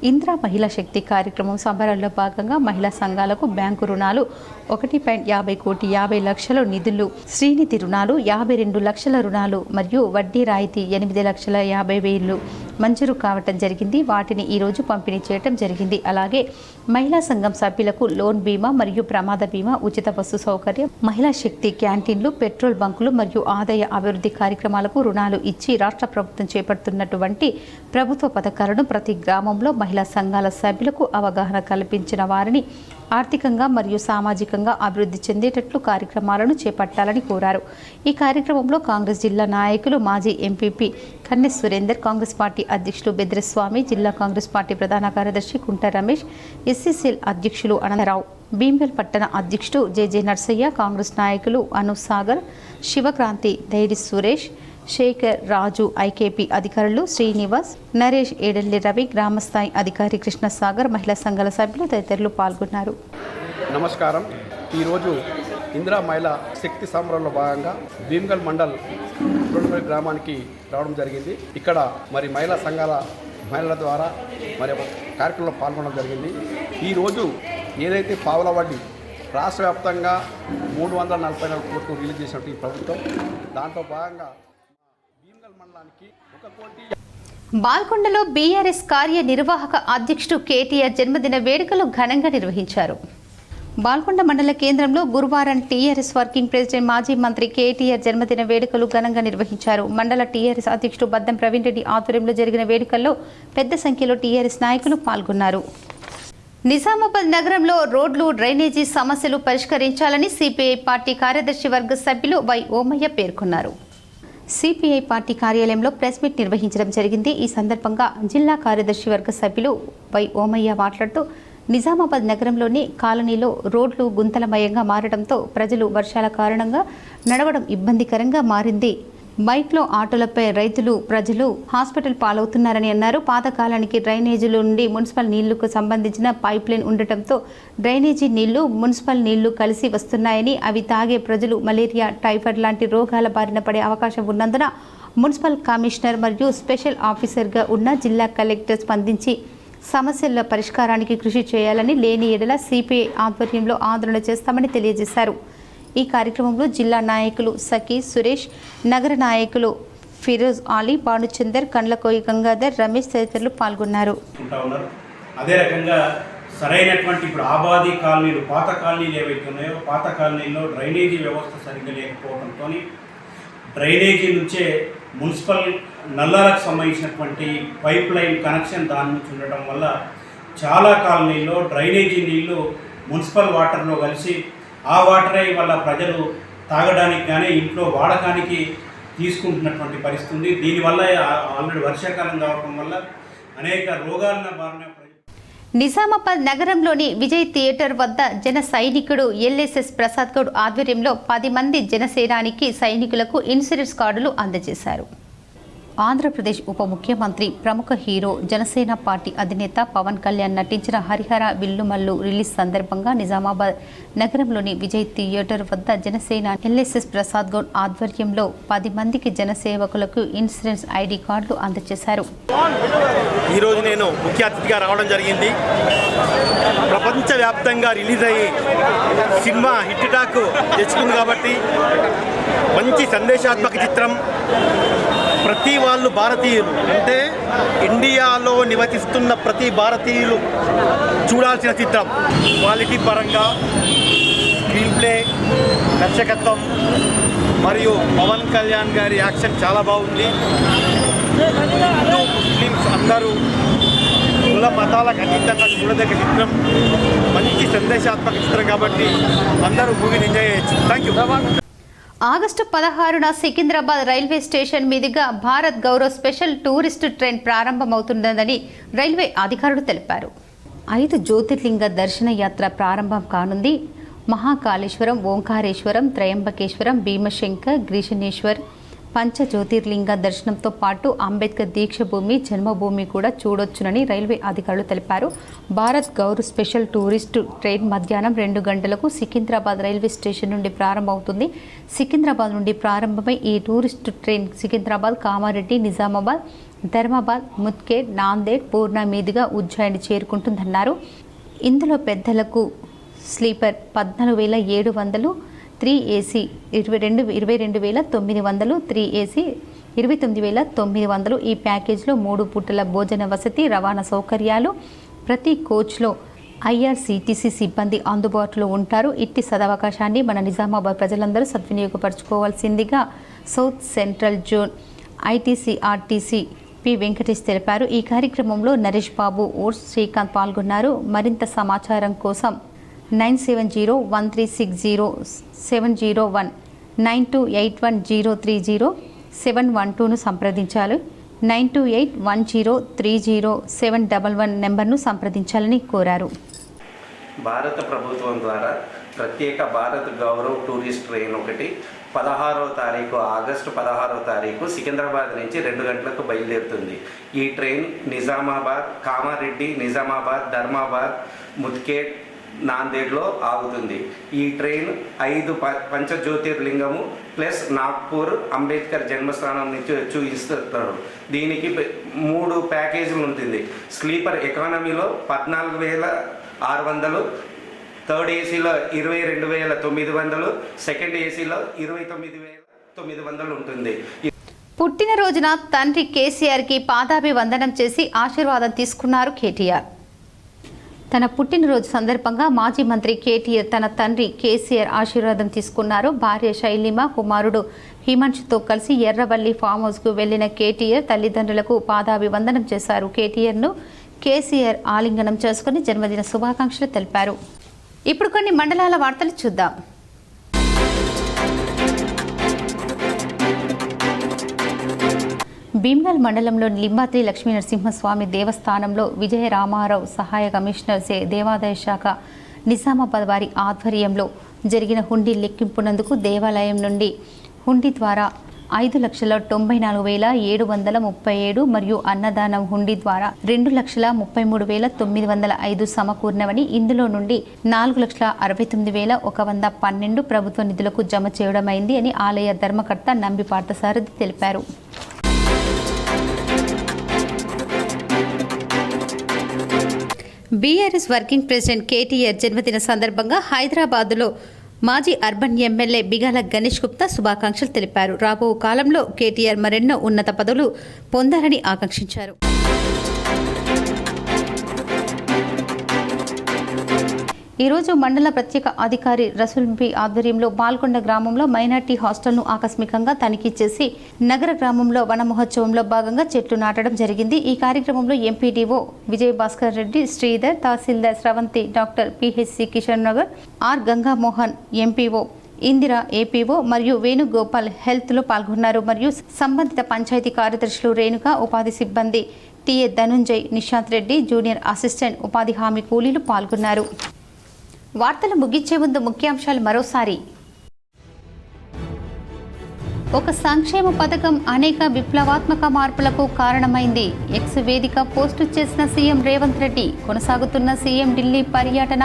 ఇందిరా మహిళా శక్తి కార్యక్రమం సంబరాల్లో భాగంగా మహిళా సంఘాలకు బ్యాంకు రుణాలు 1.50 కోటి 50 లక్షల నిధులు, శ్రీనిధి రుణాలు 52 లక్షల రుణాలు మరియు వడ్డీ రాయితీ 8,50,000 మంజూరు కావటం జరిగింది. వాటిని ఈరోజు పంపిణీ చేయడం జరిగింది. అలాగే మహిళా సంఘం సభ్యులకు లోన్ బీమా మరియు ప్రమాద బీమా, ఉచిత బస్సు సౌకర్యం, మహిళా శక్తి క్యాంటీన్లు, పెట్రోల్ బంకులు మరియు ఆదాయ అభివృద్ధి కార్యక్రమాలకు రుణాలు ఇచ్చి రాష్ట్ర ప్రభుత్వం చేపడుతున్నటువంటి ప్రభుత్వ పథకాలను ప్రతి గ్రామంలో మహిళా సంఘాల సభ్యులకు అవగాహన కల్పించిన వారిని ఆర్థికంగా మరియు సామాజికంగా అభివృద్ధి చెందేటట్లు కార్యక్రమాలను చేపట్టాలని కోరారు. ఈ కార్యక్రమంలో కాంగ్రెస్ జిల్లా నాయకులు, మాజీ ఎంపీపీ కన్నె సురేందర్, కాంగ్రెస్ పార్టీ అధ్యక్షులు బెద్రస్వామి, జిల్లా కాంగ్రెస్ పార్టీ ప్రధాన కార్యదర్శి కుంట రమేష్, ఎస్సీసీఎల్ అధ్యక్షులు అనంతరావు, భీమ్గల్ పట్టణ అధ్యక్షుడు జెజె నర్సయ్య, కాంగ్రెస్ నాయకులు అను సాగర్, శివక్రాంతి, ధైర్య సురేష్, శేఖర్, రాజు, ఐకేపీ అధికారులు శ్రీనివాస్, నరేష్, ఏడల్లి రవి, గ్రామస్థాయి అధికారి కృష్ణసాగర్, మహిళా సంఘాల సభ్యులు తదితరులు పాల్గొన్నారు. నమస్కారం. ఈరోజు ఇందిరా మహిళా శక్తి సంబరంలో భాగంగా భీమ్గల్ మండల్ రోడ్డుపల్లి గ్రామానికి రావడం జరిగింది. ఇక్కడ మరి మహిళా సంఘాల మహిళల ద్వారా మరి ఒక కార్యక్రమంలో పాల్గొనడం జరిగింది. ఈరోజు ఏదైతే పావుల వడ్డీ రాష్ట్ర వ్యాప్తంగా 344 కోట్లు రిలీజ్ చేసినట్టు ఈ ప్రభుత్వం, దాంట్లో భాగంగా భీమ్గల్ మండలానికి 1 కోటి. బాల్కొండలో బీఆర్ఎస్ కార్యనిర్వాహక అధ్యక్షుడు కేటీఆర్ జన్మదిన వేడుకలు ఘనంగా నిర్వహించారు. బాల్కొండ మండల కేంద్రంలో గురువారం టీఆర్ఎస్ వర్కింగ్ ప్రెసిడెంట్ మాజీ మంత్రి కేటీఆర్ జన్మదిన వేడుకలు ఘనంగా నిర్వహించారు. మండల టీఆర్ఎస్ అధ్యక్షుడు బద్దం ప్రవీణ్ రెడ్డి ఆధ్వర్యంలో జరిగిన వేడుకల్లో పెద్ద సంఖ్యలో టీఆర్ఎస్ నాయకులు పాల్గొన్నారు. నిజామాబాద్ నగరంలో రోడ్లు, డ్రైనేజీ సమస్యలు పరిష్కరించాలని సిపిఐ పార్టీ కార్యదర్శి వర్గ సభ్యులు వై ఓమయ్య పేర్కొన్నారు. సిపిఐ పార్టీ కార్యాలయంలో ప్రెస్ మీట్ నిర్వహించడం జరిగింది. ఈ సందర్భంగా జిల్లా కార్యదర్శి వర్గ సభ్యులు వై ఓమయ్య మాట్లాడుతూ నిజామాబాద్ నగరంలోని కాలనీలో రోడ్లు గుంతలమయంగా మారడంతో ప్రజలు వర్షాల కారణంగా నడవడం ఇబ్బందికరంగా మారింది. బైక్లో, ఆటోలపై రైతులు, ప్రజలు హాస్పిటల్ పాలవుతున్నారని అన్నారు. పాతకాలానికి డ్రైనేజీల నుండి మున్సిపల్ నీళ్లకు సంబంధించిన పైప్ లైన్ ఉండటంతో డ్రైనేజీ నీళ్లు, మున్సిపల్ నీళ్లు కలిసి వస్తున్నాయని, అవి తాగే ప్రజలు మలేరియా, టైఫాయిడ్ లాంటి రోగాల బారిన పడే అవకాశం ఉన్నందున మున్సిపల్ కమిషనర్ మరియు స్పెషల్ ఆఫీసర్గా ఉన్న జిల్లా కలెక్టర్ స్పందించి సమస్యల పరిష్కారానికి కృషి చేయాలని, లేని ఎడల సిపిఐ ఆధ్వర్యంలో ఆందోళన చేస్తామని తెలియజేశారు. ఈ కార్యక్రమంలో జిల్లా నాయకులు సఖీ సురేష్, నగర నాయకులు ఫిరోజ్ అలీ, భానుచందర్, కండ్లకోయి గంగాధర్, రమేష్ తదితరులు పాల్గొన్నారు. అదే రకంగా సరైనటువంటి ఇప్పుడు ఆబాదీ కాలనీలు, పాత కాలనీలు ఏవైతే ఉన్నాయో పాత కాలనీల్లో డ్రైనేజీ వ్యవస్థ సరిగ్గా లేకపోవడంతో డ్రైనేజీ నుంచే మున్సిపల్ నల్లాలకు సంబంధించినటువంటి పైప్ లైన్ కనెక్షన్ దాని నుంచి ఉండటం వల్ల చాలా కాలనీల్లో డ్రైనేజీ నీళ్లు మున్సిపల్ వాటర్లో కలిసి ఆ వాటరే వల్ల ప్రజలు తాగడానికి కానీ ఇంట్లో వాడకానికి తీసుకుంటున్నటువంటి పరిస్థితి ఉంది. దీనివల్ల ఆల్రెడీ వర్షాకాలం కావడం వల్ల అనేక రోగాల బారిన. నిజామాబాద్ నగరంలోని విజయ్ థియేటర్ వద్ద జన సైనికుడు ఎల్ఎస్ఎస్ ప్రసాద్ గౌడ్ ఆధ్వర్యంలో 10 మంది జనసేనానికి సైనికులకు ఇన్సూరెన్స్ కార్డులు అందజేశారు. ఆంధ్రప్రదేశ్ ఉప ముఖ్యమంత్రి, ప్రముఖ హీరో, జనసేన పార్టీ అధినేత పవన్ కళ్యాణ్ నటించిన హరిహర విల్లుమల్లు రిలీజ్ సందర్భంగా నిజామాబాద్ నగరంలోని విజయ్ థియేటర్ వద్ద జనసేన ఎల్ఎస్ఎస్ ప్రసాద్ గౌడ్ ఆధ్వర్యంలో 10 మందికి జనసేవకులకు ఇన్సూరెన్స్ ఐడి కార్డులు అందజేశారు. ఈరోజు నేను ముఖ్య అతిథిగా రావడం జరిగింది. ప్రపంచవ్యాప్తంగా రిలీజ్ అయ్యి సినిమా హిట్ టాక్ తెచ్చుకుంది కాబట్టి మంచి సందేశాత్మక చిత్రం. ప్రతి వాళ్ళు భారతీయులు అంటే ఇండియాలో నివసిస్తున్న ప్రతి భారతీయులు చూడాల్సిన చిత్రం. క్వాలిటీ పరంగా, స్క్రీన్ ప్లే, దర్శకత్వం మరియు పవన్ కళ్యాణ్ గారి యాక్షన్ చాలా బాగుంది. హిందూ, ముస్లిమ్స్ అందరూ కుల మతాలకు అతీతంగా చూడదగ్గ చిత్రం. మంచి సందేశాత్మక చిత్రం కాబట్టి అందరూ మూవీని ఎంజాయ్ చేయొచ్చు. Thank you. ఆగస్టు 16న సికింద్రాబాద్ రైల్వే స్టేషన్ మీదుగా Bharat Gaurav special tourist train ప్రారంభమవుతుందని రైల్వే అధికారులు తెలిపారు. 5 జ్యోతిర్లింగ దర్శన యాత్ర ప్రారంభం కానుంది. మహాకాళేశ్వరం, ఓంకారేశ్వరం, త్రయంబకేశ్వరం, భీమశంకర్, గ్రీషణేశ్వర్, పంచ జ్యోతిర్లింగ దర్శనంతో పాటు అంబేద్కర్ దీక్షభూమి, జన్మభూమి కూడా చూడొచ్చునని రైల్వే అధికారులు తెలిపారు. Bharat Gaurav special tourist train మధ్యాహ్నం 2 గంటలకు సికింద్రాబాద్ రైల్వే స్టేషన్ నుండి ప్రారంభమవుతుంది. సికింద్రాబాద్ నుండి ప్రారంభమై ఈ టూరిస్టు ట్రైన్ సికింద్రాబాద్, కామారెడ్డి, నిజామాబాద్, ధర్మాబాద్, ముద్గేర్, నాందేడ్, పూర్ణ మీదుగా ఉజ్జయిని చేరుకుంటుందన్నారు. ఇందులో పెద్దలకు స్లీపర్ 14,700, 3 AC 22,900, 3 AC 29,900. ఈ ప్యాకేజ్లో 3 పూటల భోజన వసతి, రవాణా సౌకర్యాలు, ప్రతి కోచ్లో IRCTC సిబ్బంది అందుబాటులో ఉంటారు. ఇట్టి సదవకాశాన్ని మన నిజామాబాద్ ప్రజలందరూ సద్వినియోగపరచుకోవాల్సిందిగా south central zone ITC/RTC P Venkatesh తెలిపారు. ఈ కార్యక్రమంలో నరేష్ బాబు, ఓర్స్ శ్రీకాంత్ పాల్గొన్నారు. మరింత సమాచారం కోసం 9701360701 9281030712ను సంప్రదించాలి. 9281030711 నెంబర్ను సంప్రదించాలని కోరారు. భారత ప్రభుత్వం ద్వారా ప్రత్యేక భారత్ గౌరవ్ టూరిస్ట్ ట్రైన్ ఒకటి 16వ తారీఖు ఆగస్టు 16వ తారీఖు సికింద్రాబాద్ నుంచి 2 గంటలకు బయలుదేరుతుంది. ఈ ట్రైన్ నిజామాబాద్, కామారెడ్డి, నిజామాబాద్, ధర్మాబాద్, ముద్కేడ్, నాందేడ్లో ఆగుతుంది. ఈ ట్రైన్ 5 పంచజ్యోతిర్లింగము ప్లస్ నాగ్పూర్ అంబేద్కర్ జన్మస్థానం నుంచి చూపిస్తారు. దీనికి 3 ప్యాకేజీలు ఉంటుంది. స్లీపర్ ఎకానమీలో 14,600, థర్డ్ ఏసీలో 22,900, సెకండ్ ఏసీలో 29,900 ఉంటుంది. పుట్టినరోజున తండ్రి కేసీఆర్కి పాదాభివందనం చేసి ఆశీర్వాదం తీసుకున్నారు కేటీఆర్. తన పుట్టినరోజు సందర్భంగా మాజీ మంత్రి కేటీఆర్ తన తండ్రి కేసీఆర్ ఆశీర్వాదం తీసుకున్నారు. భార్య శైలిమ, కుమారుడు హిమాంశుతో కలిసి ఎర్రవల్లి ఫామ్ హౌస్కు వెళ్లిన కేటీఆర్ తల్లిదండ్రులకు పాదాభివందనం చేశారు. కేటీఆర్ను కేసీఆర్ ఆలింగనం చేసుకుని జన్మదిన శుభాకాంక్షలు తెలిపారు. ఇప్పుడు కొన్ని మండలాల వార్తలు చూద్దాం. భీమ్గల్ మండలంలోని లింబాద్రి లక్ష్మీనరసింహస్వామి దేవస్థానంలో విజయరామారావు సహాయ కమిషనర్ దేవాదాయ శాఖ నిజామాబాద్ వారి ఆధ్వర్యంలో జరిగిన హుండీ లెక్కింపునందుకు దేవాలయం నుండి హుండీ ద్వారా 5,94,737 మరియు అన్నదానం హుండీ ద్వారా 2,33,905 సమకూర్నవని, ఇందులో నుండి 4,69,112 ప్రభుత్వ నిధులకు జమ చేయడమైంది అని ఆలయ ధర్మకర్త నంబి పార్థసారథి తెలిపారు. బీఆర్ఎస్ వర్కింగ్ ప్రెసిడెంట్ కేటీఆర్ జన్మదిన సందర్భంగా హైదరాబాద్లో మాజీ అర్బన్ ఎమ్మెల్యే బిగాల గణేష్ గుప్తా శుభాకాంక్షలు తెలిపారు. రాబో కాలంలో కేటీఆర్ మరెన్నో ఉన్నత పదవులు పొందాలని ఆకాంక్షించారు. ఈరోజు మండల ప్రత్యేక అధికారి రసూల్ బి ఆధ్వర్యంలో బాల్కొండ గ్రామంలో మైనార్టీ హాస్టల్ను ఆకస్మికంగా తనిఖీ చేసి నగర గ్రామంలో వన మహోత్సవంలో భాగంగా చెట్లు నాటడం జరిగింది. ఈ కార్యక్రమంలో MPDO Vijayabhaskar Reddy, Sridhar, tahsildar Sravanthi, doctor PHC Kishan Nagar, R Gangamohan, MPO Indira, APO మరియు వేణుగోపాల్ హెల్త్లో పాల్గొన్నారు. మరియు సంబంధిత పంచాయతీ కార్యదర్శులు రేణుక, ఉపాధి సిబ్బంది TA Dhanunjay, Nishanth Reddy, junior assistant ఉపాధి హామీ కూలీలు పాల్గొన్నారు. వార్తలు ముగించే ముందు ముఖ్యాంశాలు మరోసారి. ఒక సంక్షేమ పథకం అనేక విప్లవాత్మక మార్పులకు కారణమైంది. ఎక్స్ వేదిక పోస్టు చేసిన సీఎం రేవంత్ రెడ్డి. కొనసాగుతున్న సీఎం ఢిల్లీ పర్యటన.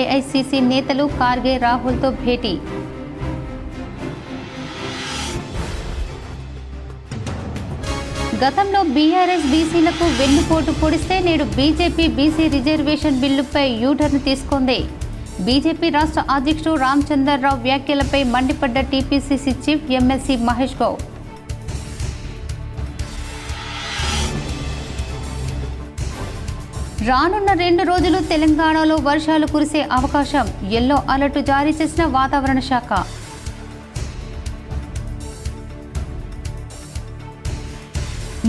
ఏఐసీసీ నేతలు ఖార్గే, రాహుల్తో భేటీ. గతంలో బీఆర్ఎస్ బీసీలకు వెన్నుపోటు పొడిస్తే నేడు బీజేపీ బీసీ రిజర్వేషన్ బిల్లుపై యూటర్న్ తీసుకుంది. బీజేపీ రాష్ట్ర అధ్యక్షుడు రామచంద్రరావు వ్యాఖ్యలపై మండిపడ్డ TPCC chief MLC Mahesh Goud. రానున్న 2 రోజులు తెలంగాణలో వర్షాలు కురిసే అవకాశం. యెల్లో అలర్ట్ జారీ చేసిన వాతావరణ శాఖ.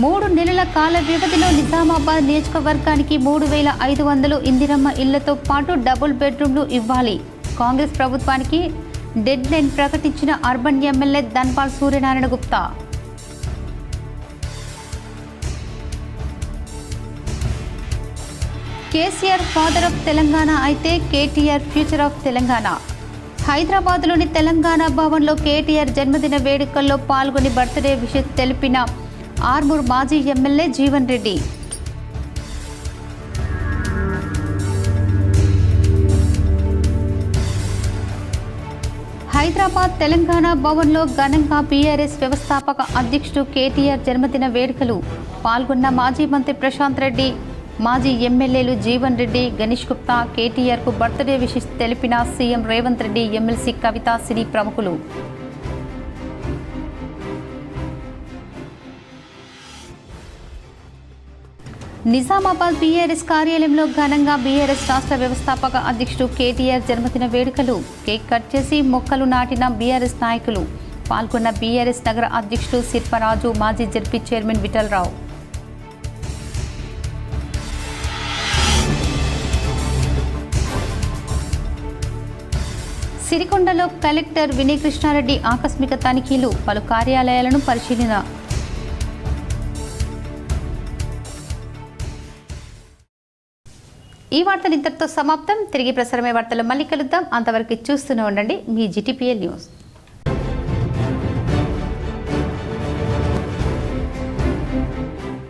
మూడు నెలల కాల వ్యవధిలో నిజామాబాద్ నియోజకవర్గానికి 3,500 ఇందిరమ్మ ఇళ్లతో పాటు డబుల్ బెడ్రూమ్లు ఇవ్వాలి. కాంగ్రెస్ ప్రభుత్వానికి డెడ్ లైన్ ప్రకటించిన urban MLA Dhanpal Suryanarayana Gupta. KCR father of Telangana అయితే కేటీఆర్ ఫ్యూచర్ ఆఫ్ తెలంగాణ. హైదరాబాద్లోని తెలంగాణ భవన్లో కేటీఆర్ జన్మదిన వేడుకల్లో పాల్గొని బర్త్డే విషయం తెలిపిన ఆర్మూర్ మాజీ ఎమ్మెల్యే జీవన్ రెడ్డి. హైదరాబాద్ తెలంగాణ భవన్లో ఘనంగా బీఆర్ఎస్ వ్యవస్థాపక అధ్యక్షుడు కేటీఆర్ జన్మదిన వేడుకలు. పాల్గొన్న మాజీ మంత్రి ప్రశాంత్ రెడ్డి, మాజీ ఎమ్మెల్యేలు జీవన్ రెడ్డి, గణేష్ గుప్తా. కేటీఆర్కు బర్త్డే విషయం తెలిపిన సీఎం రేవంత్ రెడ్డి, ఎమ్మెల్సీ కవిత, సినీ ప్రముఖులు. నిజామాబాద్ బీఆర్ఎస్ కార్యాలయంలో ఘనంగా బీఆర్ఎస్ రాష్ట్ర వ్యవస్థాపక అధ్యక్షుడు కేటీఆర్ జన్మదిన వేడుకలు. కేక్ కట్ చేసి మొక్కలు నాటిన బీఆర్ఎస్ నాయకులు. పాల్గొన్న బీఆర్ఎస్ నగర అధ్యక్షుడు శిల్పరాజు, మాజీ జడ్పీ చైర్మన్ విఠలరావు. సిరికొండలో కలెక్టర్ వినయ్ కృష్ణారెడ్డి ఆకస్మిక తనిఖీలు. పలు కార్యాలయాలను పరిశీలన. ఈ వార్తలు ఇంతటితో సమాప్తం. తిరిగి ప్రసారమే వార్తలు మళ్ళీ కలుద్దాం. అంతవరకు చూస్తూనే ఉండండి మీ GTPA న్యూస్.